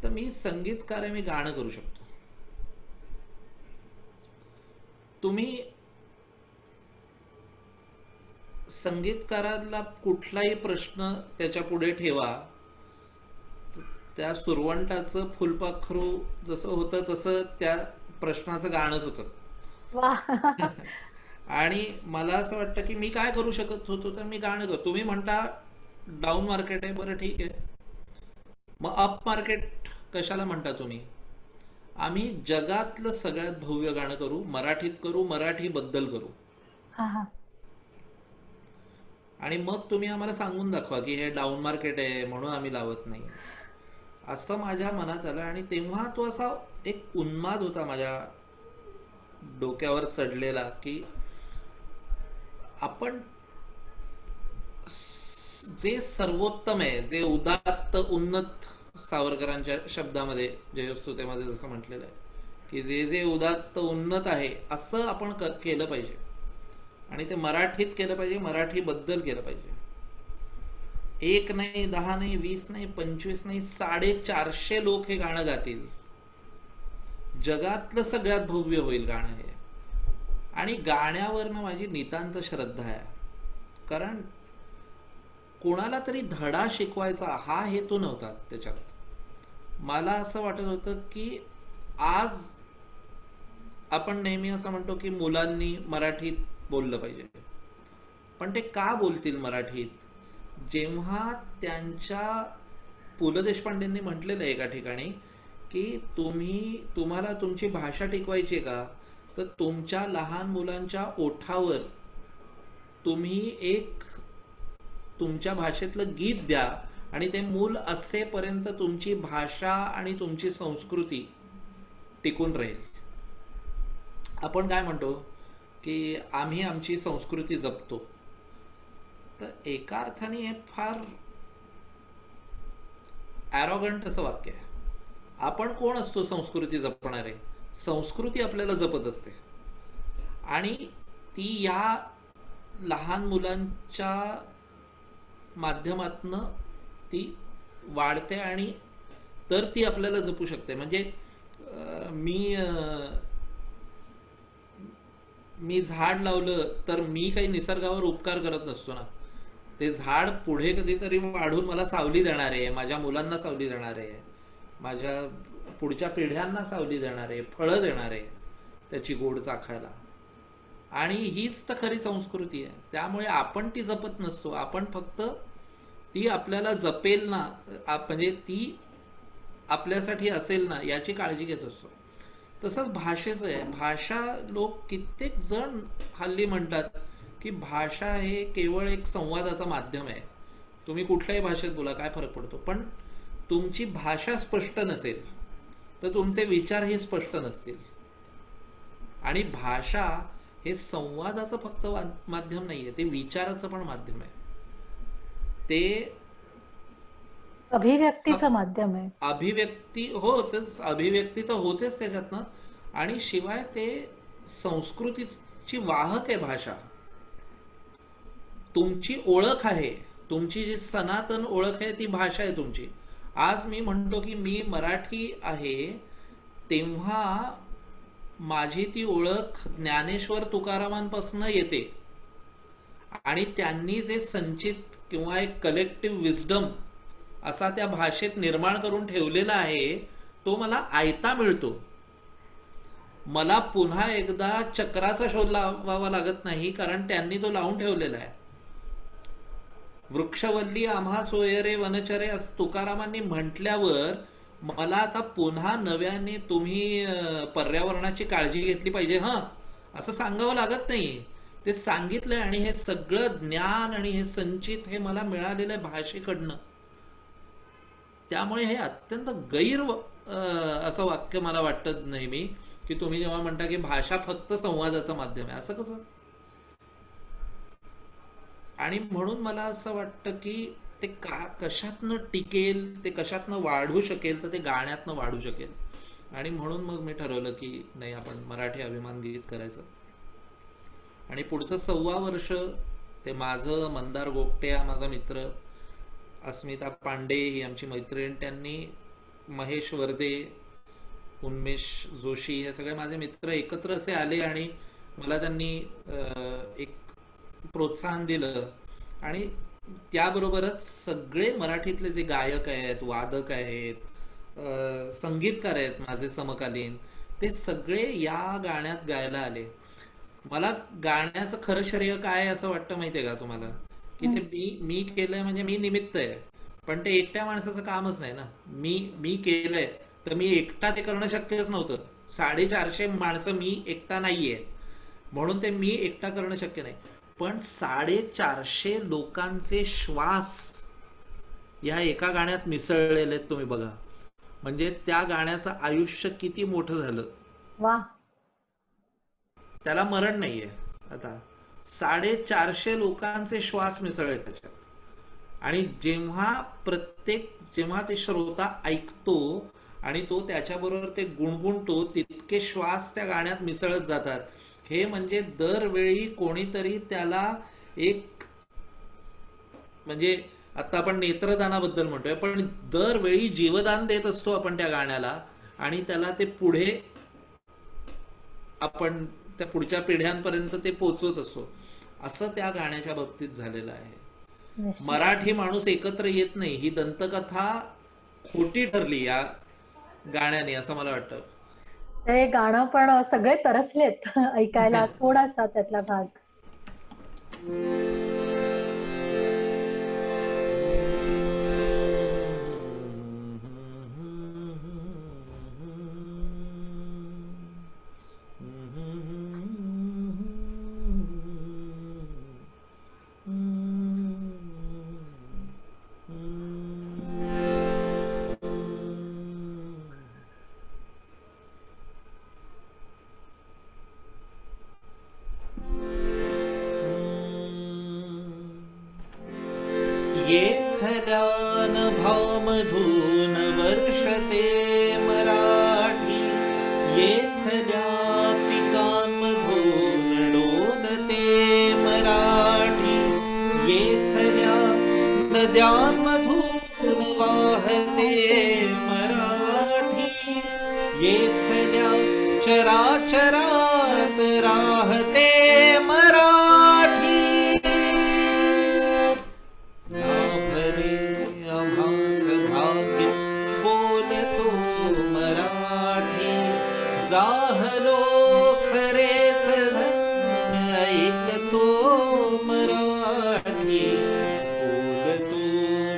तर मी संगीतकार आहे, मी गाणं करू शकतो. तुम्ही संगीतकाराला कुठलाही प्रश्न त्याच्या पुढे ठेवा, त्या सुरवंटाचं फुलपाखरू जसं होतं तसं त्या प्रश्नाचं गाणंच होतं. आणि मला असं वाटतं की मी काय करू शकत होतो तर मी गाणं करतो. तुम्ही म्हणता डाऊन मार्केट आहे, बरं ठीक आहे, मग अप मार्केट कशाला म्हणता तुम्ही. आम्ही जगातलं सगळ्यात भव्य गाणं करू, मराठीत करू, मराठी बद्दल करू. आणि मग तुम्ही आम्हाला सांगून दाखवा की हे डाऊन मार्केट आहे म्हणून आम्ही लावत नाही, असं माझ्या मनात आलं. आणि तेव्हा तो असा एक उन्माद होता माझ्या डोक्यावर चढलेला की आपण जे सर्वोत्तम आहे, जे उदात्त उन्नत, सावरकरांच्या शब्दामध्ये जयोस्तुतेमध्ये जसं म्हटलेलं आहे की जे जे उदात्त उन्नत आहे असं आपण केलं पाहिजे. आणि ते मराठीत केलं पाहिजे, मराठी बद्दल केलं पाहिजे. 1 नाही, 10 नाही, 20 नाही, 25 नाही, 450 लोक हे गाणं गातील. जगातलं सगळ्यात भव्य होईल गाणं हे. आणि गाण्यावरनं माझी नितांत श्रद्धा आहे. कारण कोणाला तरी धडा शिकवायचा हा हेतू नव्हता त्याच्यात. मला असं वाटत होतं की आज आपण नेहमी असं म्हणतो की मुलांनी मराठीत बोललं पाहिजे, पण ते का बोलतील मराठीत? जेव्हा त्यांच्या पु ल देशपांडेंनी म्हटलेलं आहे एका ठिकाणी की तुम्हाला तुमची भाषा टिकवायची आहे का, तर तुमच्या लहान मुलांच्या ओठावर तुम्ही एक तुमच्या भाषेतलं गीत द्या आणि ते मूल असेपर्यंत तुमची भाषा आणि तुमची संस्कृती टिकून राहील. आपण काय म्हणतो की आम्ही आमची संस्कृती जपतो, तर एका अर्थाने हे फार ॲरोगंट असं वाक्य आहे. आपण कोण असतो संस्कृती जपणारे? संस्कृती आपल्याला जपत असते आणि ती या लहान मुलांच्या माध्यमातनं ती वाढते आणि तर ती आपल्याला जपू शकते. म्हणजे मी झाड लावलं तर मी काही निसर्गावर उपकार करत नसतो ना. ते झाड पुढे कधीतरी वाढून मला सावली देणार आहे, माझ्या मुलांना सावली देणार आहे, माझ्या पुढच्या पिढ्यांना सावली देणार आहे, फळं देणार आहे त्याची गोड चाखायला. आणि हीच तर खरी संस्कृती आहे. त्यामुळे आपण ती जपत नसतो, आपण फक्त ती आपल्याला जपेल ना, म्हणजे ती आपल्यासाठी असेल ना याची काळजी घेत असतो. तसंच भाषेचं आहे. भाषा लोक कित्येक जण हल्ली म्हणतात की भाषा हे केवळ एक संवादाचं माध्यम आहे. तुम्ही कुठल्याही भाषेत बोला, काय फरक पडतो, पण तुमची भाषा स्पष्ट नसेल तर तुमचे विचारही स्पष्ट नसतील. आणि भाषा हे संवादाचं फक्त माध्यम नाहीये, ते विचाराचं पण माध्यम आहे. ते अभिव्यक्तीचं माध्यम आहे. अभिव्यक्ती हो, तेच अभिव्यक्ती तर होतेच त्याच्यातनं, आणि शिवाय ते संस्कृतीची वाहक आहे भाषा. तुमची ओळख आहे, तुमची जी सनातन ओळख आहे ती भाषा आहे तुमची. आज मी म्हणतो की मी मराठी आहे, तेव्हा माझी ती ओळख ज्ञानेश्वर तुकारामांपासून येते आणि त्यांनी जे संचित किंवा एक कलेक्टिव्ह विजडम असा त्या भाषेत निर्माण करून ठेवलेला आहे तो मला आयता मिळतो. मला पुन्हा एकदा चक्राचा शोध लावावा लागत नाही, कारण त्यांनी तो लावून ठेवलेला आहे. वृक्षवल्ली आम्हा सोयरे वनचरे असं तुकारामांनी म्हटल्यावर मला आता पुन्हा नव्याने तुम्ही पर्यावरणाची काळजी घेतली पाहिजे असं सांगावं लागत नाही. ते सांगितलंय आणि हे सगळं ज्ञान आणि हे संचित हे मला मिळालेलं आहे भाषेकडनं. त्यामुळे हे अत्यंत गैर असं वाक्य मला वाटत नाही मी, की तुम्ही जेव्हा म्हणता की भाषा फक्त संवादाचं माध्यम आहे, असं कसं. आणि म्हणून मला असं वाटतं की ते कशातनं टिकेल, ते कशातनं वाढू शकेल, तर ते गाण्यातनं वाढू शकेल. आणि म्हणून मग मी ठरवलं की नाही, आपण मराठी अभिमान गीत करायचं. आणि पुढचं 6 वर्ष ते माझं, मंदार गोगटे हा माझा मित्र, अस्मिता पांडे ही आमची मैत्रीण, त्यांनी महेश वर्दे, उन्मेष जोशी हे सगळे माझे मित्र एकत्र असे आले आणि मला त्यांनी एक प्रोत्साहन दिलं. आणि त्याबरोबरच सगळे मराठीतले जे गायक आहेत, वादक आहेत, संगीतकार आहेत माझे समकालीन, ते सगळे या गाण्यात गायला आले. मला गाण्याचं खरं श्रेय काय असं वाटतं माहितीये का तुम्हाला, की ते मी केलंय म्हणजे मी निमित्त आहे, पण ते एकट्या माणसाचं कामच नाही ना. मी केलंय तर मी एकटा ते करणं शक्यच नव्हतं. 450 माणसं, मी एकटा नाहीये, म्हणून ते मी एकटा करणं शक्य नाही. पण 450 लोकांचे श्वास या एका गाण्यात मिसळलेले आहेत, तुम्ही बघा. म्हणजे त्या गाण्याचं आयुष्य किती मोठं झालं. वा, त्याला मरण नाहीये. आता 450 लोकांचे श्वास मिसळले त्याच्यात. आणि जेव्हा ते श्रोता ऐकतो आणि तो त्याच्याबरोबर ते गुणगुणतो, तितके श्वास त्या गाण्यात मिसळत जातात. हे म्हणजे दरवेळी कोणीतरी त्याला एक, म्हणजे आता आपण नेत्रदानाबद्दल म्हणतोय, पण दरवेळी जीवदान देत असतो आपण त्या गाण्याला, आणि त्याला ते पुढे आपण त्या पुढच्या पिढ्यांपर्यंत ते पोचवत असतो. असं त्या गाण्याच्या बाबतीत झालेलं आहे. मराठी माणूस एकत्र येत नाही ही दंतकथा खोटी ठरली गाण्याने, असं मला वाटतं. ते गाणं पण सगळे तरसलेत ऐकायला थोडासा त्यातला भाग. येथल्यान भावमधून वर्षते मराठी, येथल्या पिकांमधून डोलते मराठी, येथल्या नद्यांमधून वाहते मराठी, येथल्या चराचरात राहते मराठी. लाभले आम्हास भाग्य बोलतो मराठी, जाहलो खरेच धन्य ऐकतो मराठी, बोलतो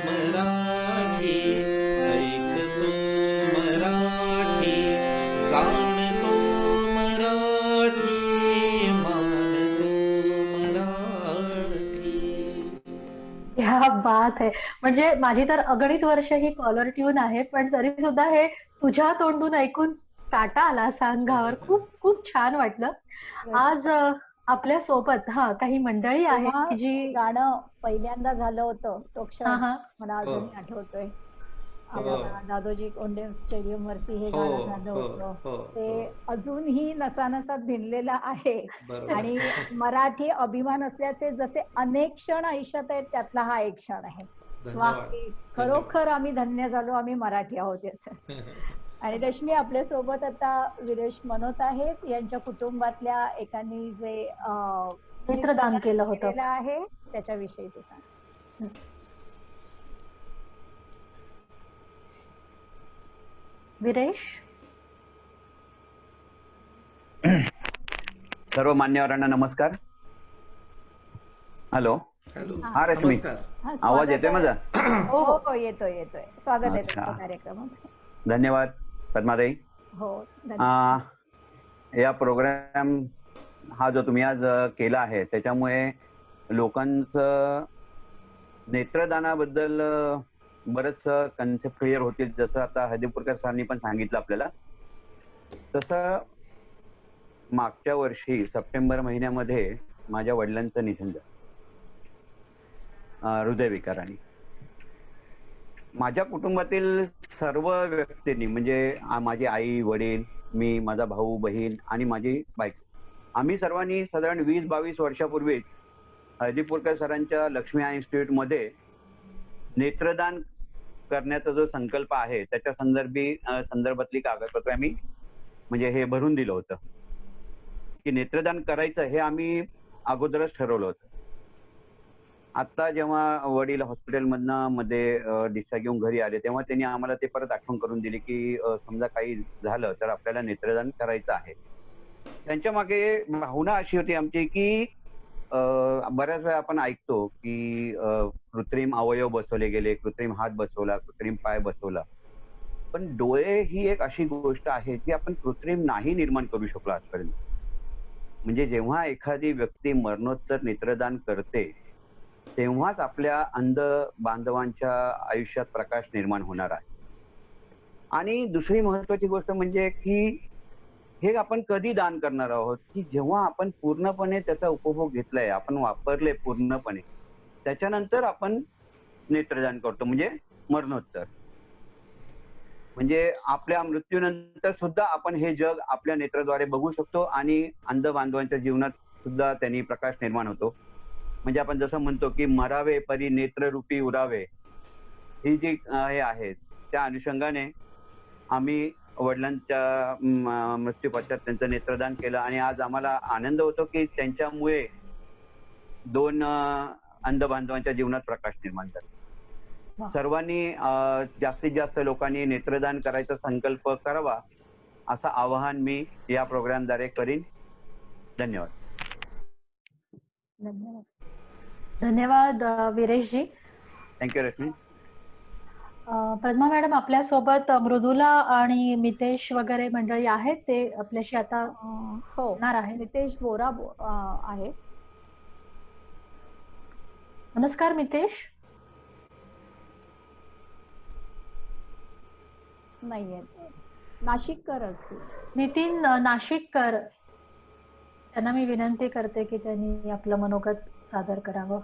मराठी, ऐकतो मराठी, जाणतो मराठी, मानतो मराठी. क्या बात आहे. म्हणजे माझी तर अगणित वर्ष ही कॉलर ट्यून आहे, पण तरी सुद्धा हे तुझ्या तोंडून ऐकून काटा आला असा अंगावर. खूप खूप छान वाटलं. आज आपल्या सोबत काही मंडळी आहेत तेव्हा की जी गाणं पहिल्यांदा झालं होतं तो क्षण हा मला अजूनही आठवतोय. हो. आम्हाला दादोजी कोंडदेव स्टेडियम वरती हे हो, गाणं झालं हो, होतं. हो, ते अजूनही नसानसात भिनलेलं आहे. बरोबर. आणि मराठी अभिमान असल्याचे जसे अनेक क्षण आयुष्यात आहेत त्यातला हा एक क्षण आहे. धन्यवाद. की खरोखर आम्ही धन्य झालो, आम्ही मराठी आहोत याचं. आणि रश्मी आपल्या सोबत आता विरेश मनोत आहेत. यांच्या कुटुंबातल्या एकाने जे नेत्रदान केलं होतं केलेलं आहे त्याच्याविषयी तू सांग. विरेश. सर्व मान्यवरांना नमस्कार. हॅलो. हॅलो. हा रश्मी, नमस्कार. आवाज येतोय माझा? हो हो येतोय. स्वागत आहे अच्छा. तुमच्या कार्यक्रमात. धन्यवाद पद्माताई. हो धन्यवाद. या प्रोग्राम हा जो तुम्ही आज केला आहे त्याच्यामुळे लोकांचं नेत्रदानाबद्दल बरंच कन्सेप्ट क्लिअर होतील. जसं आता हळदीपूरकर सरांनी पण सांगितलं आपल्याला, तसं मागच्या वर्षी सप्टेंबर महिन्यामध्ये माझ्या वडिलांचं निधन झालं हृदयविकाराने. माझ्या कुटुंबातील सर्व व्यक्तींनी, म्हणजे माझी आई, वडील, मी, माझा भाऊ, बहीण आणि माझी बायको, आम्ही सर्वांनी साधारण 20-22 वर्षापूर्वीच हळदीपूरकर सरांच्या लक्ष्मी आय इन्स्टिट्यूटमध्ये नेत्रदान करण्याचा जो संकल्प आहे त्याच्या संदर्भातली कागदपत्र आम्ही म्हणजे हे भरून दिलं होतं की नेत्रदान करायचं हे आम्ही अगोदरच ठरवलं होतं. आता जेव्हा वडील हॉस्पिटलमधनं मध्ये डिस्चार्ज घेऊन घरी आले तेव्हा त्यांनी आम्हाला ते परत आठवण करून दिली की समजा काही झालं तर आपल्याला नेत्रदान करायचं आहे. त्यांच्या मागे भावना अशी होती आमची की बऱ्याच वेळा आपण ऐकतो की कृत्रिम अवयव बसवले गेले, कृत्रिम हात बसवला, कृत्रिम पाय बसवला, पण डोळे ही एक अशी गोष्ट आहे जी आपण कृत्रिम नाही निर्माण करू शकलो आजपर्यंत. म्हणजे जेव्हा एखादी व्यक्ती मरणोत्तर नेत्रदान करते तेव्हाच आपल्या अंध बांधवांच्या आयुष्यात प्रकाश निर्माण होणार आहे. आणि दुसरी महत्वाची गोष्ट म्हणजे की हे आपण कधी दान करणार आहोत की जेव्हा आपण पूर्णपणे त्याचा उपभोग घेतलाय, आपण वापरले पूर्णपणे, त्याच्यानंतर आपण नेत्रदान करतो म्हणजे मरणोत्तर. म्हणजे आपल्या मृत्यूनंतर सुद्धा आपण हे जग आपल्या नेत्राद्वारे बघू शकतो आणि अंध बांधवांच्या जीवनात सुद्धा त्यांनी प्रकाश निर्माण होतो. म्हणजे आपण जसं म्हणतो की मरावे परी नेत्ररूपी उरावे, ही जी हे आहे त्या अनुषंगाने आम्ही वडिलांच्या मृत्यू पश्चात त्यांचं नेत्रदान केलं. आणि आज आम्हाला आनंद होतो की त्यांच्यामुळे 2 अंध बांधवांच्या जीवनात प्रकाश निर्माण झाला. सर्वांनी जास्तीत जास्त लोकांनी नेत्रदान करायचा संकल्प करावा असं आवाहन मी या प्रोग्रामद्वारे करीन. धन्यवाद. धन्यवाद. धन्यवाद विरेशजी. थँक्यू रश्मी. पद्मा मॅडम, आपल्यासोबत मृदुला आणि मितेश वगैरे मंडळी आहेत, ते आपल्याशी आता होणार आहे. मितेश बोरा आहे. नमस्कार मितेश. नाहीये, नाशिककर असतील. नितीन नाशिककर, त्यांना मी विनंती करते की त्यांनी आपलं मनोगत सादर करावं.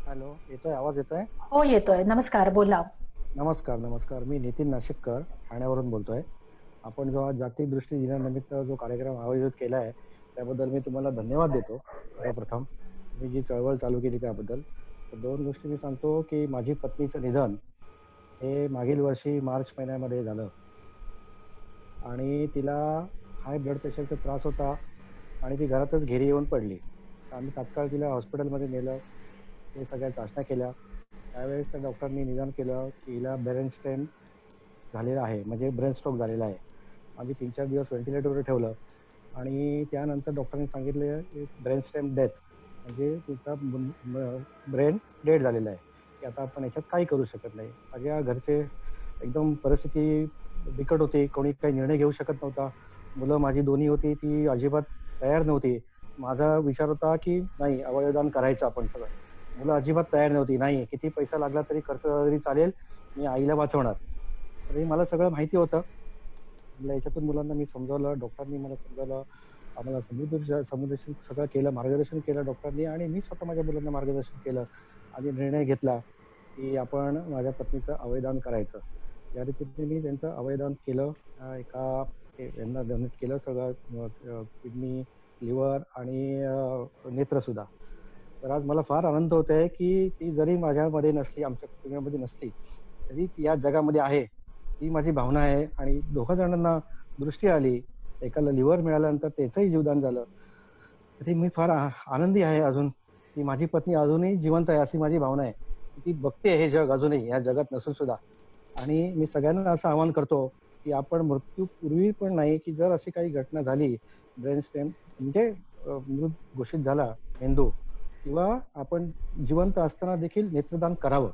हॅलो, येतोय आवाज? येतोय? हो येतोय. नमस्कार, बोला. नमस्कार. नमस्कार. मी नितीन नाशिककर, ठाण्यावरून बोलतोय. आपण जो आज जागतिक दृष्टी दिनानिमित्त जो कार्यक्रम आयोजित केला आहे त्याबद्दल मी तुम्हाला धन्यवाद देतो. सर्वप्रथम मी जी चळवळ चालू केली त्याबद्दल. तर 2 गोष्टी मी सांगतो की माझी पत्नीचं निधन हे मागील वर्षी मार्च महिन्यामध्ये झालं आणि तिला हाय ब्लड प्रेशरचा त्रास होता आणि ती घरातच घरी येऊन पडली. आम्ही तात्काळ तिला हॉस्पिटलमध्ये नेलं, ते सगळ्या चाचण्या केल्या. त्यावेळेस त्या डॉक्टरांनी निदान केलं की हिला ब्रेन स्ट्रेन झालेला आहे, म्हणजे ब्रेन स्ट्रोक झालेला आहे. आम्ही 3-4 दिवस व्हेंटिलेटरवर ठेवलं आणि त्यानंतर डॉक्टरांनी सांगितलं की ब्रेन स्टेम डेथ, म्हणजे तिचा ब्रेन डेड झालेला आहे की आता आपण याच्यात काही करू शकत नाही. सगळ्या घरचे एकदम परिस्थिती बिकट होती, कोणी काही निर्णय घेऊ शकत नव्हता. मुलं माझी दोन्ही होती ती अजिबात तयार नव्हती. माझा विचार होता की नाही, अवयवदान करायचं आपण सगळं. मुलं अजिबात तयार नव्हती. नाही, किती पैसा लागला तरी खर्च तरी चालेल, मी आईला वाचवणार. तरी मला सगळं माहिती होतं. याच्यातून मुलांना मी समजावलं, डॉक्टरांनी मला समजावलं, आम्हाला समुपदेशन सगळं केलं, मार्गदर्शन केलं डॉक्टरांनी आणि मी स्वतः माझ्या मुलांना मार्गदर्शन केलं आणि निर्णय घेतला की आपण माझ्या पत्नीचं अवयवदान करायचं. या रीतीने मी त्यांचं अवयवदान केलं. यांना डोनेट केलं सगळं, किडनी, लिव्हर आणि नेत्रसुद्धा. तर आज मला फार आनंद होत आहे की ती जरी माझ्यामध्ये नसली, आमच्या कुटुंबामध्ये नसली, तरी ती या जगामध्ये आहे, ही माझी भावना आहे. आणि 2 जणांना दृष्टी आली, एकाला लिव्हर मिळाल्यानंतर त्याचंही जीवदान झालं, तरी मी फार आनंदी आहे अजून की माझी पत्नी अजूनही जिवंत आहे, अशी माझी भावना आहे. ती बघते हे जग अजूनही, या जगात नसून सुद्धा. आणि मी सगळ्यांना असं आवाहन करतो की आपण मृत्यूपूर्वी पण नाही, की जर अशी काही घटना झाली, ब्रेन स्टेम म्हणजे मृत घोषित झाला मेंदू, किंवा आपण जिवंत असताना देखील नेत्रदान करावं,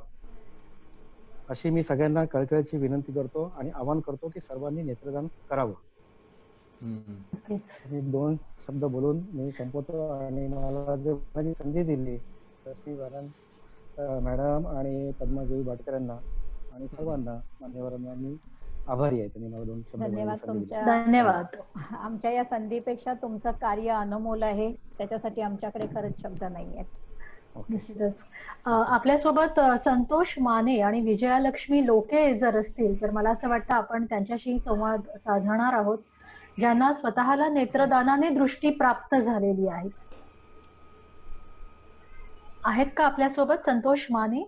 अशी मी सगळ्यांना कळकळीची विनंती करतो आणि आवाहन करतो की सर्वांनी नेत्रदान करावं. 2 शब्द बोलून मी संपवतो आणि मला जे माझी संधी दिली रश्मी मॅडम आणि पद्मादेवी भाटकर यांना आणि सर्वांना मान्यवरांना मी आभारी आहे. त्यांनी मला 2 शब्द धन्यवाद. धन्यवाद. आमच्या या संधीपेक्षा तुमचं कार्य अनमोल आहे, त्याच्यासाठी आमच्याकडे खरंच शब्द नाही आहेत. निश्चितच. आपल्यासोबत संतोष माने आणि विजयालक्ष्मी लोके जर असतील तर मला असं वाटतं आपण त्यांच्याशी संवाद साधणार आहोत, ज्यांना स्वतःला नेत्रदानाने दृष्टी प्राप्त झालेली आहे. आहेत का आपल्यासोबत संतोष माने?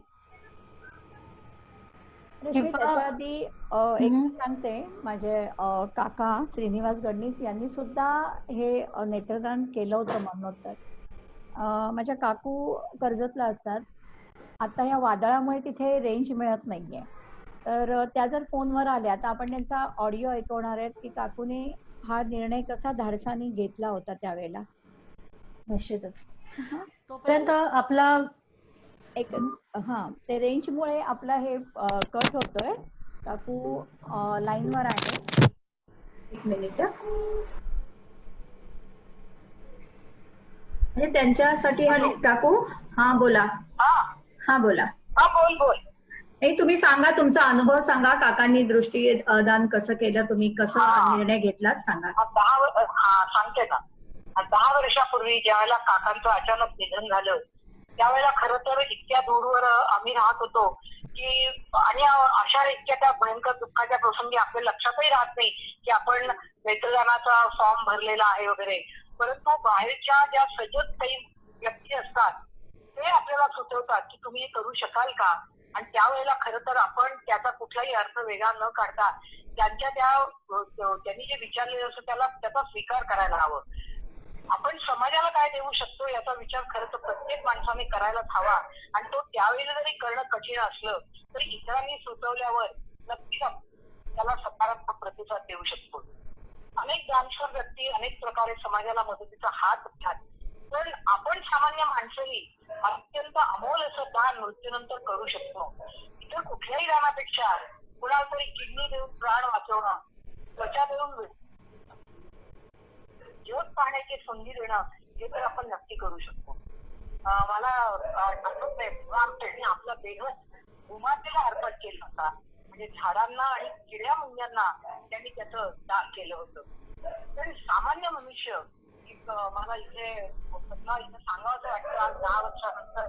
त्याच्या आधी एक सांगते, माझे काका श्रीनिवास गडणीस यांनी सुद्धा हे नेत्रदान केलं होतं मरणोत्तर. माझ्या काकू कर्जतला असतात. आता या वादळामुळे तिथे रेंज मिळत नाहीये, तर त्या जर फोनवर आल्या तर आपण त्यांचा ऑडिओ ऐकवणार आहेत की काकूने हा निर्णय कसा धाडसाने घेतला होता त्यावेळेला. निश्चितच. तोपर्यंत आपला ते रेंजमुळे आपला हे कट होतोय. काकू लाईनवर आहे, 1 मिनिट. म्हणजे त्यांच्यासाठी हा काकू. हा बोला. हा बोला. बोल. तुम्ही सांगा, तुमचा अनुभव सांगा. काकांनी दृष्टीदान कसं केलं, तुम्ही कसं निर्णय घेतलात सांगा. सांगते ना. 10 वर्षापूर्वी ज्यावेळेला काकांचं अचानक निधन झालं, त्यावेळेला खरं तर इतक्या दूरवर आम्ही राहत होतो की, आणि अशा इतक्या त्या भयंकर दुःखाच्या प्रसंगी आपल्या लक्षातही राहत नाही की आपण नेत्रदानाचा फॉर्म भरलेला आहे वगैरे. परंतु बाहेरच्या ज्या सजग काही व्यक्ती असतात ते आपल्याला सुचवतात की तुम्ही हे करू शकाल का. आणि त्यावेळेला खरं तर आपण त्याचा कुठलाही अर्थ वेगळा न काढता त्यांनी जे विचारलेलं असतं त्याचा स्वीकार करायला हवं. आपण समाजाला काय देऊ शकतो याचा विचार खरं तर प्रत्येक माणसाने करायलाच हवा. आणि तो त्यावेळेला जरी करणं कठीण असलं तरी इतरांनी सुचवल्यावर नक्कीच त्याला सकारात्मक प्रतिसाद देऊ शकतो. अनेक दानशूर व्यक्ती अनेक प्रकारे समाजाला मदतीचा हात देतात, पण आपण सामान्य माणसंही अत्यंत अमोल असं दान मृत्यूनंतर करू शकतो. इतर कुठल्याही दानापेक्षा कुणाला तरी किडनी देऊन प्राण वाचवणं, त्वचा देऊन जग पाहण्याची संधी देणं हे तर आपण नक्की करू शकतो. मला आठवत नाही रामटेनी आपला देह भूमातेला अर्पण केला होता. म्हणजे झाडांना आणि किड्या मुंग्यांना त्यांनी त्याचं दान केलं होतं. तर सामान्य मनुष्य मला इथे सांगावं वाटतं आज 10 वर्षानंतर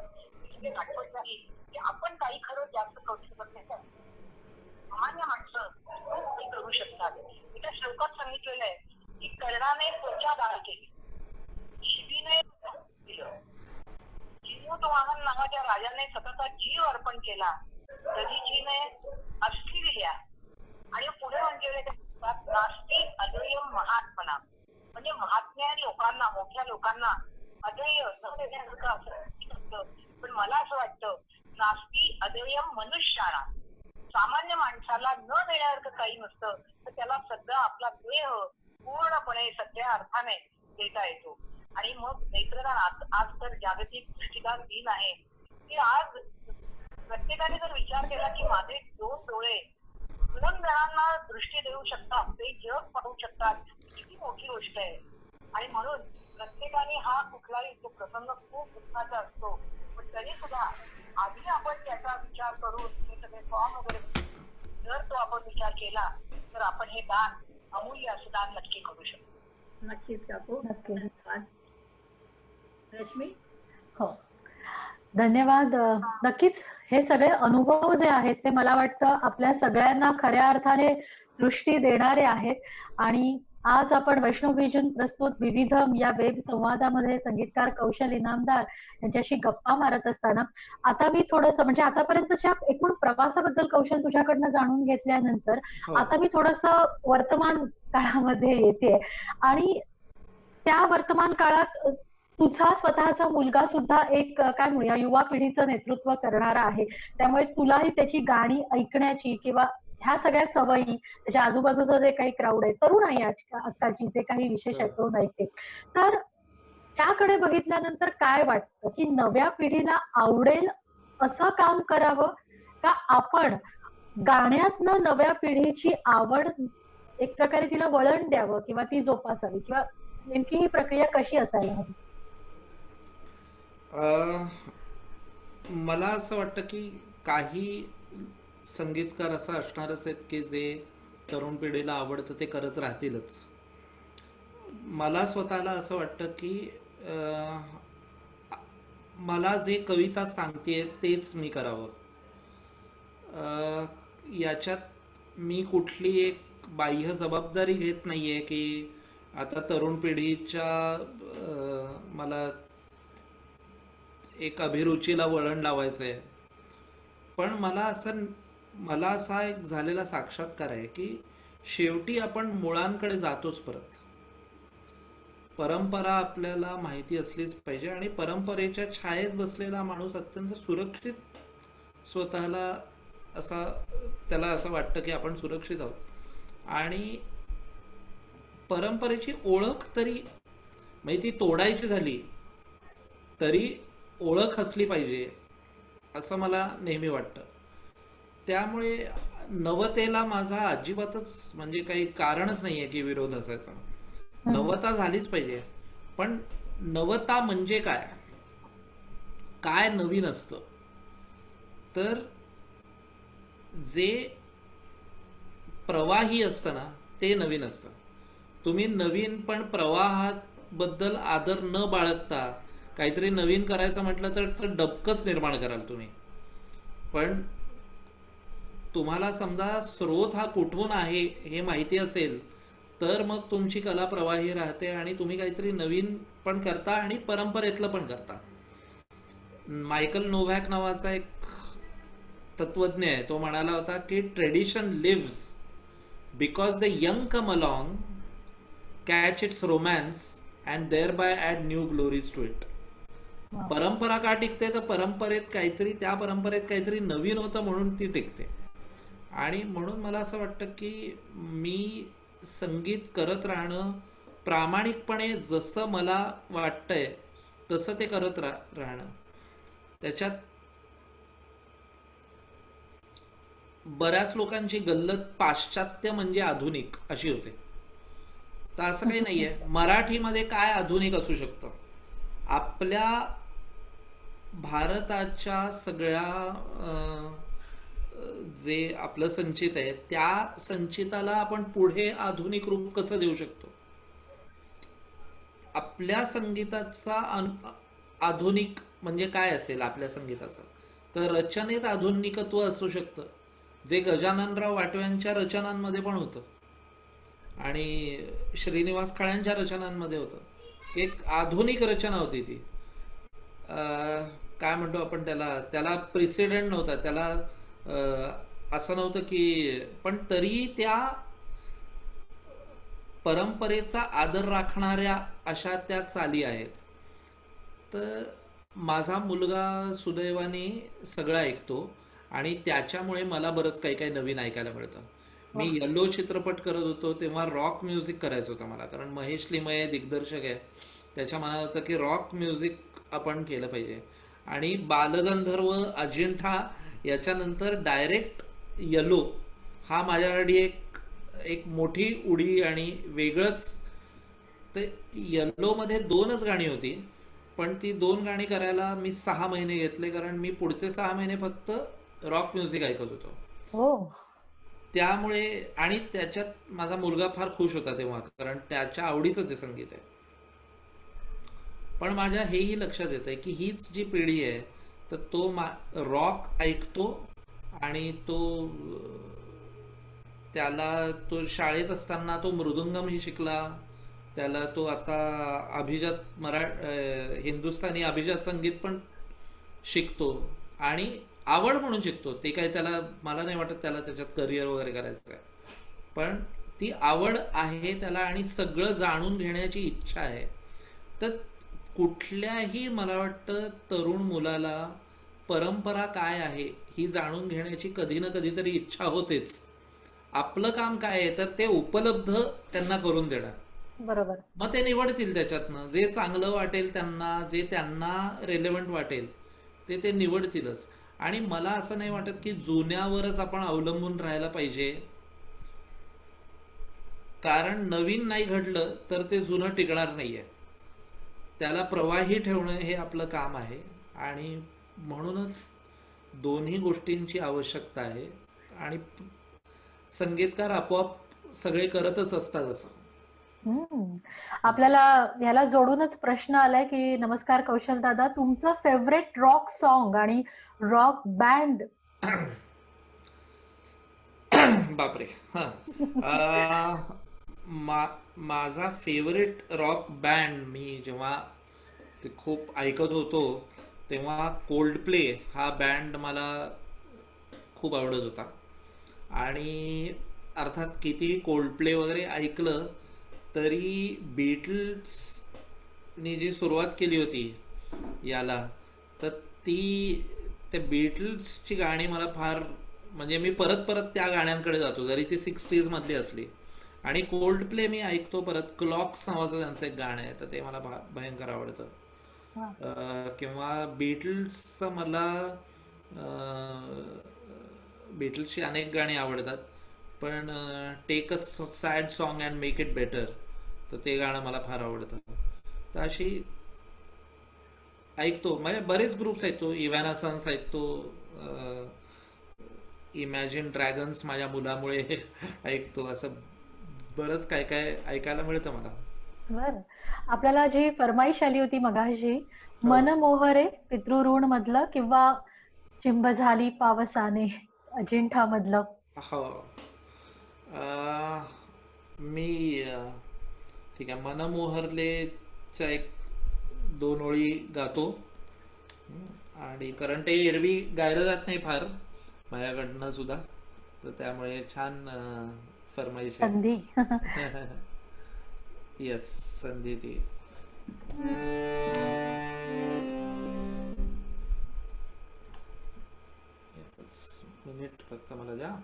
इथे आठवत नाही की आपण काही खरं जास्त करू शकत नाही. सामान्य माणसं खूप करू शकतात. इथे श्लोकात सांगितलेलं आहे की कर्णाने त्वचा दान केली, शिबीने दिलं, वाहन नावाच्या राजाने स्वतःचा जीव अर्पण केला, दधीचीने अस्थी दिल्या आणि पुढे म्हणजे नास्ती अद्वयम महात्मना. म्हणजे महात्म्या लोकांना, मोठ्या लोकांना अद्वय न देण्यासारखं असं. पण मला असं वाटतं नास्ती अद्वयम मनुष्याला, सामान्य माणसाला न देण्यासारखं काही नसतं, तर त्याला सध्या आपला देह पूर्णपणे सध्या अर्थाने देता येतो. आणि मग नेत्रदान आज तर जागतिक दृष्टिदान दिन आहे की आज प्रत्येकाने जर विचार केला की माझे 2 डोळे दोन जणांना दृष्टी देऊ शकतात, ते जग पाहू शकतात, किती मोठी गोष्ट आहे. आणि म्हणून प्रत्येकाने हा कुठलाही तो प्रसंग खूप दुःखाचा असतो, पण तरी सुद्धा आधी आपण त्याचा विचार करून हे सगळे फॉर्म वगैरे जर तो आपण विचार केला तर आपण हे दान अमूल्य असं दान नक्की करू शकतो. नक्कीच काकू, धन्यवाद. रश्मी. हो, धन्यवाद. नक्कीच हे सगळे अनुभव जे आहेत ते मला वाटतं आपल्या सगळ्यांना खऱ्या अर्थाने दृष्टी देणारे आहेत. आणि आज आपण वैष्णव विजन प्रस्तुत विविधम या वेब संवादामध्ये संगीतकार कौशल इनामदार यांच्याशी गप्पा मारत असताना आता मी थोडंसं म्हणजे आतापर्यंतच्या एकूण प्रवासाबद्दल कौशल तुझ्याकडनं जाणून घेतल्यानंतर आता मी थोडंसं वर्तमान काळामध्ये येते. आणि त्या वर्तमान काळात तुझा स्वतःचा मुलगा सुद्धा एक काय म्हणूया युवा पिढीचं नेतृत्व करणारा आहे, त्यामुळे तुलाही त्याची गाणी ऐकण्याची किंवा ह्या सगळ्या सवयी, त्याच्या आजूबाजूचं जे काही क्राऊड आहे, तरुण आहे आजकालची जे काही विशेष आहे तो ऐकते, तर त्याकडे बघितल्यानंतर काय वाटतं की नव्या पिढीला आवडेल असं काम करावं का आपण गाण्यातनं नव्या पिढीची आवड एक प्रकारे तिला वळण द्यावं किंवा ती जोपासावी, किंवा नेमकी ही प्रक्रिया कशी असायला हवी? मला असं वाटतं की काही संगीतकार असं असणारच आहेत की जे तरुण पिढीला आवडतं ते करत राहतीलच. मला स्वतःला असं वाटतं की मला जे कविता सांगतेय तेच मी करावं. याच्यात मी कुठली एक बाह्य जबाबदारी घेत नाहीये की आता तरुण पिढीच्या मला एक अभिरुचीला वळण लावायचंय. पण मला असा एक झालेला साक्षात्कार आहे की शेवटी आपण मुळांकडे जातोच परत. परंपरा आपल्याला माहिती असलीच पाहिजे आणि परंपरेच्या छायेत बसलेला माणूस अत्यंत सुरक्षित स्वतःला त्याला असं वाटतं की आपण सुरक्षित आहोत. आणि परंपरेची ओळख तरी म्हणजे ती तोडायची झाली तरी ओळख असली पाहिजे असं मला नेहमी वाटतं. त्यामुळे नवतेला माझा अजिबातच म्हणजे काही कारणच नाहीये की विरोध असायचा. नवता झालीच पाहिजे, पण नवता म्हणजे काय, काय नवीन असतं, तर जे प्रवाही असतं ना ते नवीन असतं. तुम्ही नवीन पण प्रवाहाबद्दल आदर न बाळगता काहीतरी नवीन करायचं म्हटलं तर डबकच निर्माण कराल तुम्ही. पण तुम्हाला समजा स्रोत हा कुठून आहे हे माहिती असेल तर मग तुमची कला प्रवाही राहते आणि तुम्ही काहीतरी नवीन पण करता आणि परंपरेतलं पण करता. मायकल नोव्हॅक नावाचा एक तत्वज्ञ आहे, तो म्हणाला होता की tradition lives because the young come along, catch its romance and thereby add new glories to it. परंपरा का टिकते तर त्या परंपरेत काहीतरी नवीन होतं म्हणून ती टिकते. आणि म्हणून मला असं वाटतं की मी संगीत करत राहणं प्रामाणिकपणे जसं मला वाटतंय तसं ते करत राहणं. त्याच्यात बऱ्याच लोकांची गल्लत पाश्चात्य म्हणजे आधुनिक अशी होते. तर असं काही नाहीये. मराठीमध्ये काय आधुनिक असू शकतं? आपल्या भारताच्या सगळ्या जे आपलं संचित आहे त्या संचिताला आपण पुढे आधुनिक रूप कसं देऊ शकतो? आपल्या संगीताचा आधुनिक म्हणजे काय असेल? आपल्या संगीताचं तर रचनेत आधुनिकत्व असू शकतं, जे गजाननराव वाटव्यांच्या रचनांमध्ये पण होतं आणि श्रीनिवास काळ्यांच्या रचनांमध्ये होतं. एक आधुनिक रचना होती ती. काय म्हणतो आपण त्याला प्रिसिडेंट नव्हता, त्याला असं नव्हतं की, पण तरी त्या परंपरेचा आदर राखणाऱ्या अशा त्या चाली आहेत. तर माझा मुलगा सुदैवाने सगळं ऐकतो आणि त्याच्यामुळे मला बरंच काही काही नवीन ऐकायला मिळतं. मी येल्लो चित्रपट करत होतो तेव्हा रॉक म्युझिक करायचं होतं मला, कारण महेश लिमये दिग्दर्शक आहे, त्याच्या मनात होतं की रॉक म्युझिक आपण केलं पाहिजे. आणि बालगंधर्व, अजिंठा याच्यानंतर डायरेक्ट येल्लो हा माझ्यासाठी एक मोठी उडी आणि वेगळंच. ते येल्लो मध्ये 2च गाणी होती, पण ती 2 गाणी करायला मी 6 महिने घेतले, कारण मी पुढचे 6 महिने फक्त रॉक म्युझिक ऐकत होतो. त्यामुळे आणि त्याच्यात माझा मुलगा फार खुश होता तेव्हा, कारण त्याच्या आवडीचं ते संगीत आहे. पण माझ्या हेही लक्षात येत आहे की हीच जी पिढी आहे तर तो रॉक ऐकतो आणि त्याला शाळेत असताना तो मृदुंगमही शिकला, त्याला तो आता हिंदुस्थानी अभिजात संगीत पण शिकतो आणि आवड म्हणून शिकतो. ते काय मला नाही वाटत त्याला त्याच्यात करिअर वगैरे करायचं आहे, पण ती आवड आहे त्याला आणि सगळं जाणून घेण्याची इच्छा आहे. तर कुठल्याही मला वाटतं तरुण मुलाला परंपरा काय आहे ही जाणून घेण्याची कधी ना कधीतरी इच्छा होतेच. आपलं काम काय आहे तर ते उपलब्ध त्यांना करून देणं. बरोबर. मग ते निवडतील त्याच्यातनं जे चांगलं वाटेल त्यांना, जे त्यांना रेलेव्हंट वाटेल ते निवडतीलच. आणि मला असं नाही वाटत की जुन्यावरच आपण अवलंबून राहायला पाहिजे, कारण नवीन नाही घडलं तर ते जुनं टिकणार नाहीये. त्याला प्रवाही ठेवणं हे आपलं काम आहे आणि म्हणूनच दोन्ही गोष्टींची आवश्यकता आहे. आणि संगीतकार आपोआप सगळे करतच असतात असं. आपल्याला ह्याला जोडूनच प्रश्न आलाय की, नमस्कार कौशल दादा, तुमचं फेवरेट रॉक सॉन्ग आणि रॉक बँड? बापरे. माझा फेवरेट रॉक बँड मी जेव्हा ते खूप ऐकत होतो तेव्हा कोल्डप्ले हा बँड मला खूप आवडत होता. आणि अर्थात किती कोल्डप्ले वगैरे ऐकलं तरी बीटल्सनी जी सुरुवात केली होती याला, तर त्या बीटल्सची गाणी मला फार, म्हणजे मी परत परत त्या गाण्यांकडे जातो जरी ती 60s मधली असली. आणि कोल्डप्ले मी ऐकतो परत. क्लॉक्स नावाचं त्यांचं एक गाणं आहे तर ते मला भयंकर आवडतं. किंवा बीटल्सचं मला बीटल्सची अनेक गाणी आवडतात, पण take a sad song and make it better तर ते गाणं मला फार आवडतं. तर अशी ऐकतो, म्हणजे बरेच ग्रुप्स ऐकतो. इव्हॅनासन्स ऐकतो, इमॅजिन ड्रॅगन्स माझ्या मुलामुळे ऐकतो. असं बरंच काय काय ऐकायला मिळतं मला. बरं. आपल्याला जी फरमाईश आली होती मगाशी, मन मोहरे पितृऋण मधलं किंवा चिंब झाली पावसाने अजिंठा मधलं? हो, मी ठीक आहे, मन मोहरलेच्या 1-2 ओळी गातो. आणि कारण ते एरवी गायलं जात नाही फार माझ्याकडनं सुद्धा, तर त्यामुळे छान फरमाईश संधी. येस, संधी ती. मिनिट फक्त मला द्या.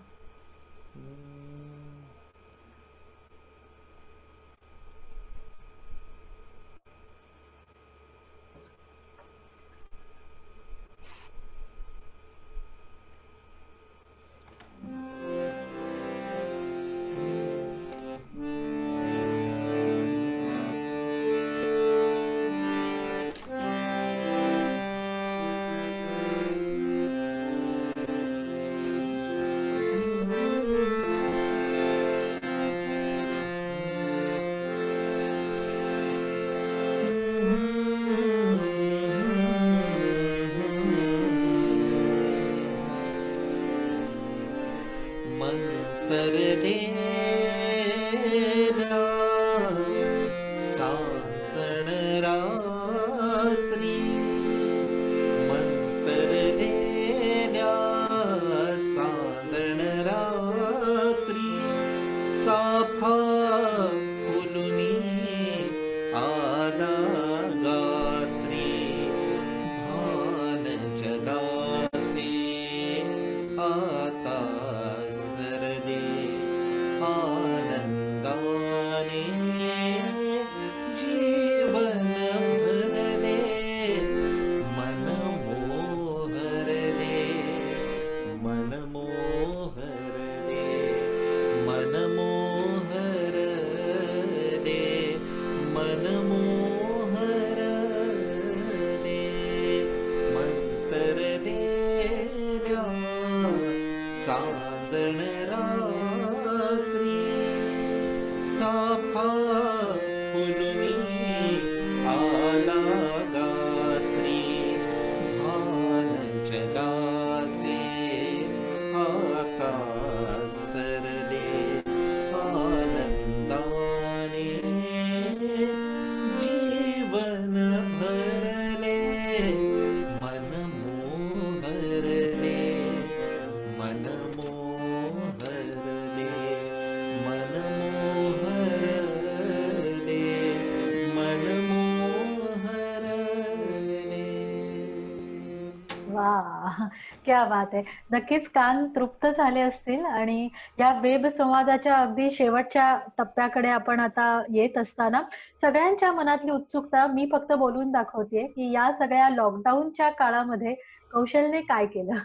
क्या बात आहे. नक्कीच कान तृप्त झाले असतील आणि या वेब संवादाच्या अगदी शेवटच्या टप्प्याकडे आपण आता येत असताना सगळ्यांच्या मनातली उत्सुकता मी फक्त बोलून दाखवतेय की या सगळ्या लॉकडाऊनच्या काळामध्ये कौशलने काय केलं?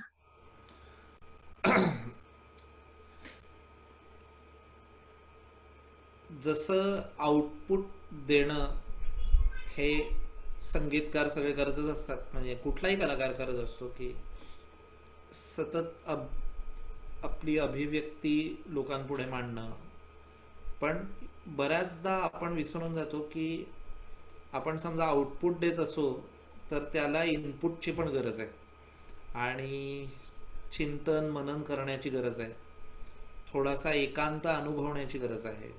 जसं आउटपुट देणं हे संगीतकार सगळे करतच असतात, म्हणजे कुठलाही कलाकार करत असतो की सतत आपली अभिव्यक्ती लोकांपुढे मांडणं. पण बऱ्याचदा आपण विसरून जातो की आपण समजा आउटपुट देत असो तर त्याला इनपुटची पण गरज आहे आणि चिंतन मनन करण्याची गरज आहे, थोडासा एकांत अनुभवण्याची गरज आहे,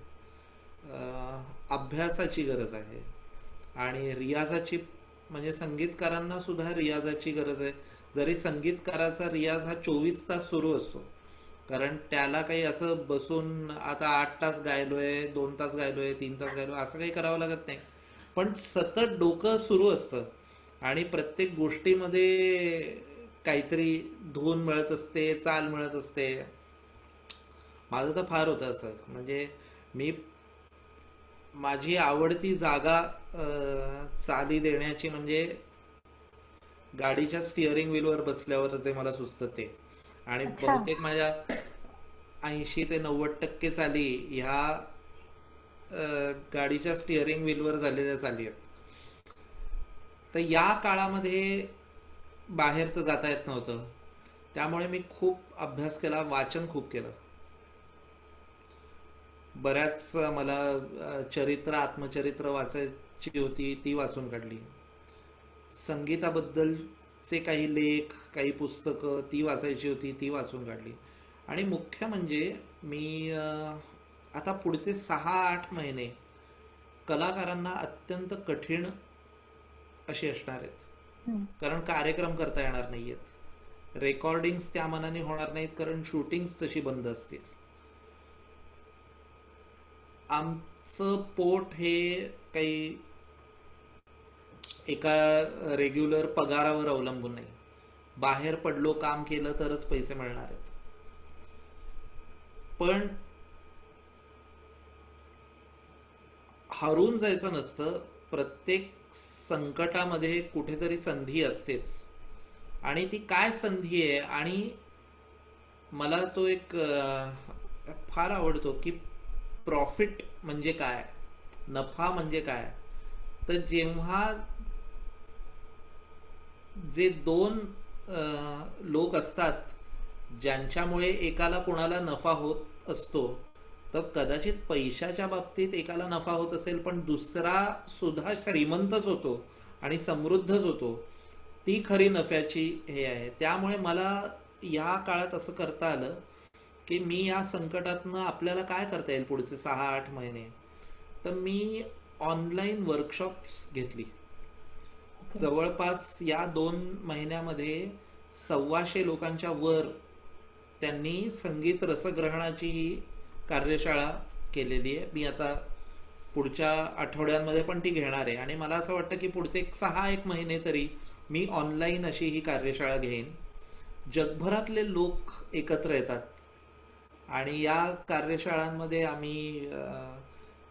अभ्यासाची गरज आहे आणि रियाजाची, म्हणजे संगीतकारांना सुद्धा रियाजाची गरज आहे. जरी संगीतकाराचा रियाज हा 24 तास सुरू असतो, कारण त्याला काही असं बसून आता 8 तास गायलोय, 2 तास गायलोय, 3 तास गायलोय असं काही करावं लागत नाही. पण सतत डोकं सुरू असतं आणि प्रत्येक गोष्टीमध्ये काहीतरी धून मिळत असते, चाल मिळत असते. माझं तर फार होतं असं, म्हणजे मी माझी आवडती जागा चाली देण्याची म्हणजे गाडीच्या स्टिअरिंग व्हीलवर बसल्यावर जे मला सुचतं ते. आणि बहुतेक माझ्या 80 ते 90% चाली ह्या गाडीच्या स्टिअरिंग व्हीलवर झालेल्या चाली आहेत. तर या काळामध्ये बाहेर तर जाता येत नव्हतं, त्यामुळे मी खूप अभ्यास केला, वाचन खूप केलं. बऱ्याच मला चरित्र, आत्मचरित्र वाचायची होती, ती वाचून काढली. संगीताबद्दलचे काही लेख, काही पुस्तकं ती वाचायची होती, ती वाचून काढली. आणि मुख्य म्हणजे मी आता पुढचे 6-8 महिने कलाकारांना अत्यंत कठीण अशी असणार आहेत, कारण कार्यक्रम करता येणार नाहीयेत, रेकॉर्डिंग्स त्या मनाने होणार नाहीत, कारण शूटिंग्स तशी बंद असतील. आमचं पोट हे काही एका रेग्युलर पगारावर अवलंबून नाही. बाहेर पडलो, काम केलं तरच पैसे मिळणार आहेत. पण हरून जायचं नसतं. प्रत्येक संकटामध्ये कुठेतरी संधी असतेच, आणि ती काय संधी आहे. आणि मला तो एक फार आवडतो की प्रॉफिट म्हणजे काय, नफा म्हणजे काय. तर जेव्हा जे दोन लोक असतात ज्यांच्यामुळे एकाला कोणाला नफा होत असतो, तर कदाचित पैशाच्या बाबतीत एकाला नफा होत असेल पण दुसरा सुद्धा श्रीमंतच होतो आणि समृद्धच होतो. ती खरी नफ्याची हे आहे. त्यामुळे मला या काळात असं करता आलं की मी या संकटातनं आपल्याला काय करता येईल पुढचे 6-8 महिने, तर मी ऑनलाईन वर्कशॉप्स घेतली. जवळपास या 2 महिन्यामध्ये 125 लोकांच्या वर त्यांनी संगीत रसग्रहणाची ही कार्यशाळा केलेली आहे. मी आता पुढच्या आठवड्यांमध्ये पण ती घेणार आहे, आणि मला असं वाटतं की पुढचे 6-1 महिने तरी मी ऑनलाईन अशी ही कार्यशाळा घेईन. जगभरातले लोक एकत्र येतात आणि या कार्यशाळांमध्ये आम्ही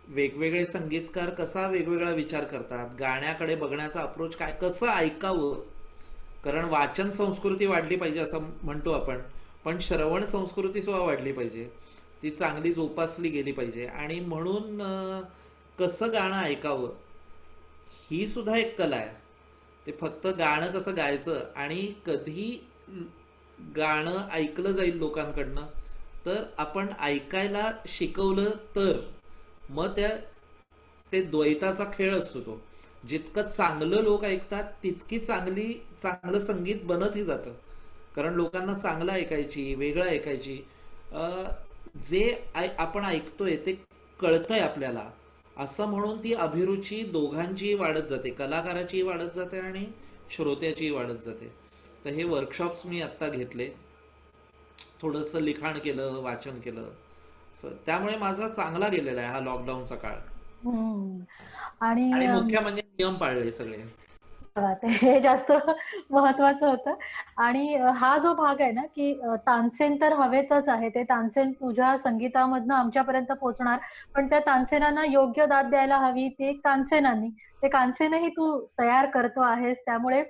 वेगवेगळे संगीतकार कसा वेगवेगळा विचार करतात, गाण्याकडे बघण्याचा अप्रोच काय, कसं ऐकावं. कारण वाचन संस्कृती वाढली पाहिजे असं म्हणतो आपण, पण श्रवण संस्कृती सुद्धा वाढली पाहिजे, ती चांगली जोपासली गेली पाहिजे. आणि म्हणून कसं गाणं ऐकावं ही सुद्धा एक कला आहे. ते फक्त गाणं कसं गायचं आणि कधी गाणं ऐकलं जाईल लोकांकडनं, तर आपण ऐकायला शिकवलं तर मग ते द्वैताचा खेळ असतो. तो जितकं चांगलं लोक ऐकतात तितकी चांगलं संगीत बनतही जातं. कारण लोकांना चांगलं ऐकायची, वेगळं ऐकायची, जे आपण ऐकतोय ते कळतंय आपल्याला, असं म्हणून ती अभिरुची दोघांचीही वाढत जाते, कलाकाराचीही वाढत जाते आणि श्रोत्याचीही वाढत जाते. तर हे वर्कशॉप्स मी आत्ता घेतले, थोडंसं लिखाण केलं, वाचन केलं, त्यामुळे माझा चांगला गेलेला आहे हा लॉकडाऊनचा काळ. आणि मुख्य म्हणजे नियम पाळले सगळे, हे जास्त महत्वाचं होतं. आणि हा जो भाग आहे ना की तानसेन तर हवेतच आहे, ते तानसेन तुझ्या संगीतामधनं आमच्यापर्यंत पोहोचणार, पण त्या तानसेनांना योग्य दाद द्यायला हवी, ती तानसेनांनी, ते तानसेनही तू तयार करतो आहेस. त्यामुळे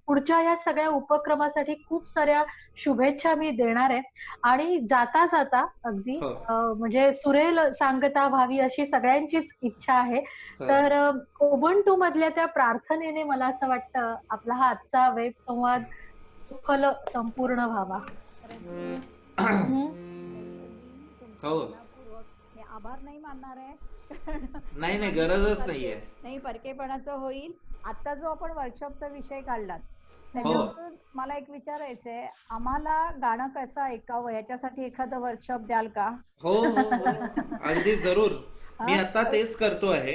पुढच्या या सगळ्या उपक्रमासाठी खूप साऱ्या शुभेच्छा मी देणार आहे. आणि जाता जाता अगदी म्हणजे सुरेल सांगता व्हावी अशी सगळ्यांचीच इच्छा आहे. तर उबंटू मधल्या त्या प्रार्थनेने मला असं वाटतं आपला हा आजचा वेब संवाद सुखल संपूर्ण व्हावा. आभार नाही मानणार आहे, नाही गरजच नाहीये, नाही परकेपणाचं होईल. आता जो आपण वर्कशॉपचा विषय काढला त्याच्यावरून मला एक विचारायचंय, आम्हाला गाणं कसं ऐकावं याच्यासाठी एखादं वर्कशॉप द्याल का? हो अगदी जरूर. मी आता तेच करतो आहे.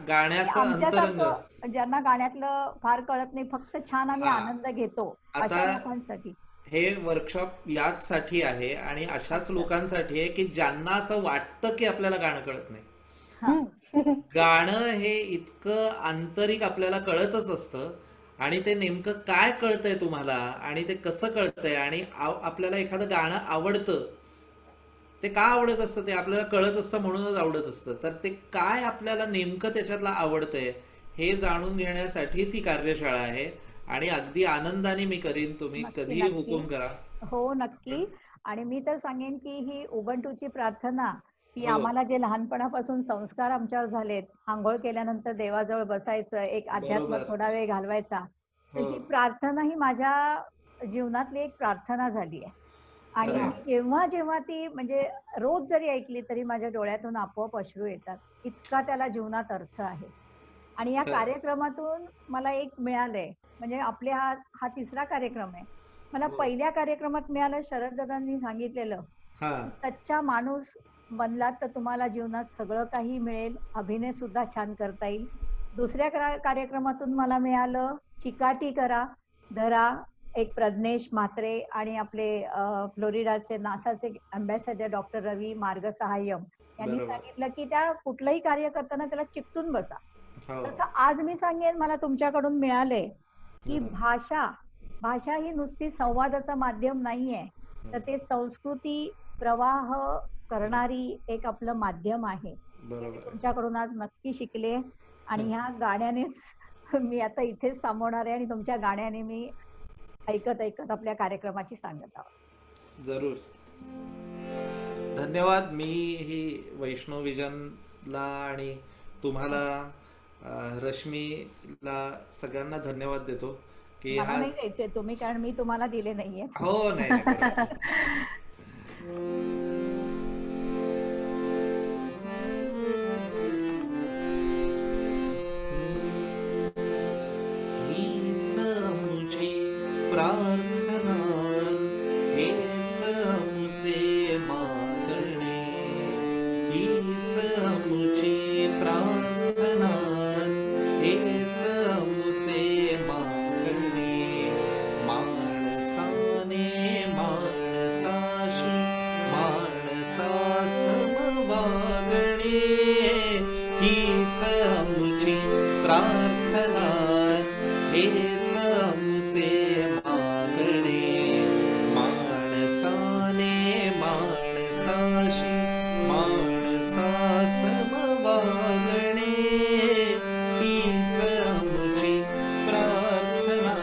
गाण्याचं अंतरंग, ज्यांना गाण्यातलं फार कळत नाही, फक्त छान आम्ही आनंद घेतो अशा लोकांसाठी हे वर्कशॉप याचसाठी आहे. आणि अशाच लोकांसाठी आहे की ज्यांना असं वाटतं की आपल्याला गाणं कळत नाही. गाणं हे इतकं आंतरिक आपल्याला कळतच असतं, आणि ते नेमकं काय कळतंय तुम्हाला आणि ते कसं कळतंय, आणि आपल्याला एखादं गाणं आवडतं, ते का आवडत असतं ते आपल्याला कळत असतं म्हणूनच आवडत असतं. तर ते काय आपल्याला नेमकं त्याच्यातलं आवडतंय हे जाणून घेण्यासाठीच ही कार्यशाळा आहे. आणि अगदी आनंदाने मी करीन, तुम्ही कधीही हुकूम करा. हो नक्की. आणि मी तर सांगेन की ही उबंटूची प्रार्थना की आम्हाला जे लहानपणापासून संस्कार आमच्यावर झालेत, आंघोळ केल्यानंतर देवाजवळ बसायचं, एक अध्यात्म थोडा वेळ घालवायचा, तर ही प्रार्थना ही माझ्या जीवनातली एक प्रार्थना झाली आहे. आणि जेव्हा जेव्हा ती म्हणजे रोज जरी ऐकली तरी माझ्या डोळ्यातून आपोआप अश्रू येतात, इतका त्याला जीवनात अर्थ आहे. आणि या कार्यक्रमातून मला एक मिळालंय, म्हणजे आपल्या हा 3रा कार्यक्रम आहे. मला पहिल्या कार्यक्रमात मिळालं, शरददादांनी सांगितलेलं, सच्चा माणूस बनलात तर तुम्हाला जीवनात सगळं काही मिळेल, अभिनय सुद्धा छान करता येईल. 2ऱ्या कार्यक्रमातून मला मिळालं, चिकाटी करा धरा, एक प्रज्ञेश म्हात्रे आणि आपले फ्लोरिडाचे नासाचे अँबॅसेडर डॉक्टर रवी मार्गसहाय्यम यांनी सांगितलं की त्या कुठलंही कार्य करताना त्याला चिकटून बसा. तसं आज मी सांगेन मला तुमच्याकडून मिळालंय की भाषा ही नुसती संवादाचं माध्यम नाहीये, तर ते संस्कृती प्रवाह करणारी एक आपलं माध्यम आहे. तुमच्याकडून आज नक्की शिकले आणि ह्या गाण्यानेच मी आता इथेच थांबवणार आहे आणि तुमच्या गाण्याने मी ऐकत ऐकत आपल्या कार्यक्रमाची सांगत आहोत. जरूर. धन्यवाद. मी ही वैष्णव विजनला आणि तुम्हाला रश्मीला सगळ्यांना धन्यवाद देतो की मला नाही द्यायचे तुम्ही, कारण मी तुम्हाला दिले नाहीये. हो नाही प्रार्थना हेच मुझे मागणे, हीच मुझे प्रार्थना हेच मुझे मागणे, माणसाने माणसाशी माणसा समवागणे, हीच मुझे प्रार्थना हेच मुझे मागणे, माणसाने माणसाशी माणसा समवागणे, हीच मुझे प्रार्थना.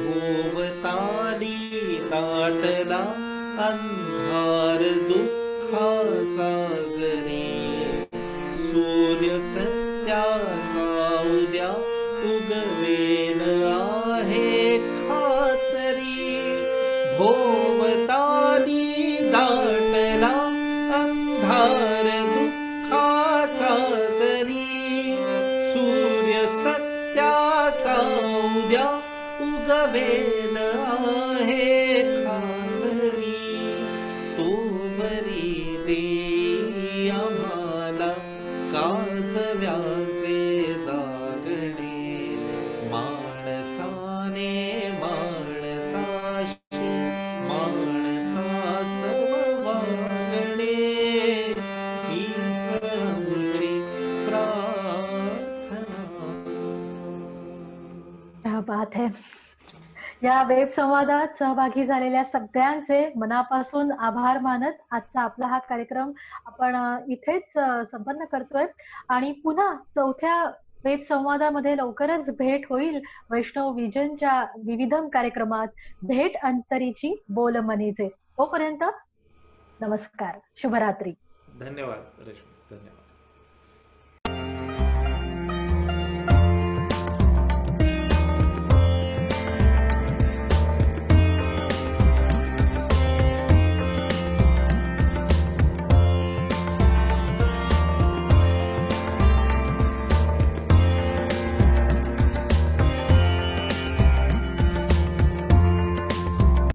भोवताली दाटला अंधार दुःखाचा जरी, सूर्य सत्याचा उद्या उगवेल आहे खातरी. भोवताली दाटला अंधार दुःखाचा जरी, सूर्य सत्याचा उद्या उगवेल आहे खातरी. तो बरी दे आम्हाला कासव्याचे जागणे, माणसाने माणसाशी माणसा समवागणे, हीच मुझे प्रार्थना. क्या बात है. या वेब संवादात सहभागी झालेल्या सगळ्यांचे मनापासून आभार मानत आजचा आपला हा कार्यक्रम आपण इथेच संपन्न करतोय आणि पुन्हा चौथ्या वेब संवादामध्ये लवकरच भेट होईल. वैष्णव विजनच्या विविध कार्यक्रमात भेट अंतरीची बोल मनीचे. तोपर्यंत नमस्कार, शुभरात्री. धन्यवाद रश्मी. धन्यवाद.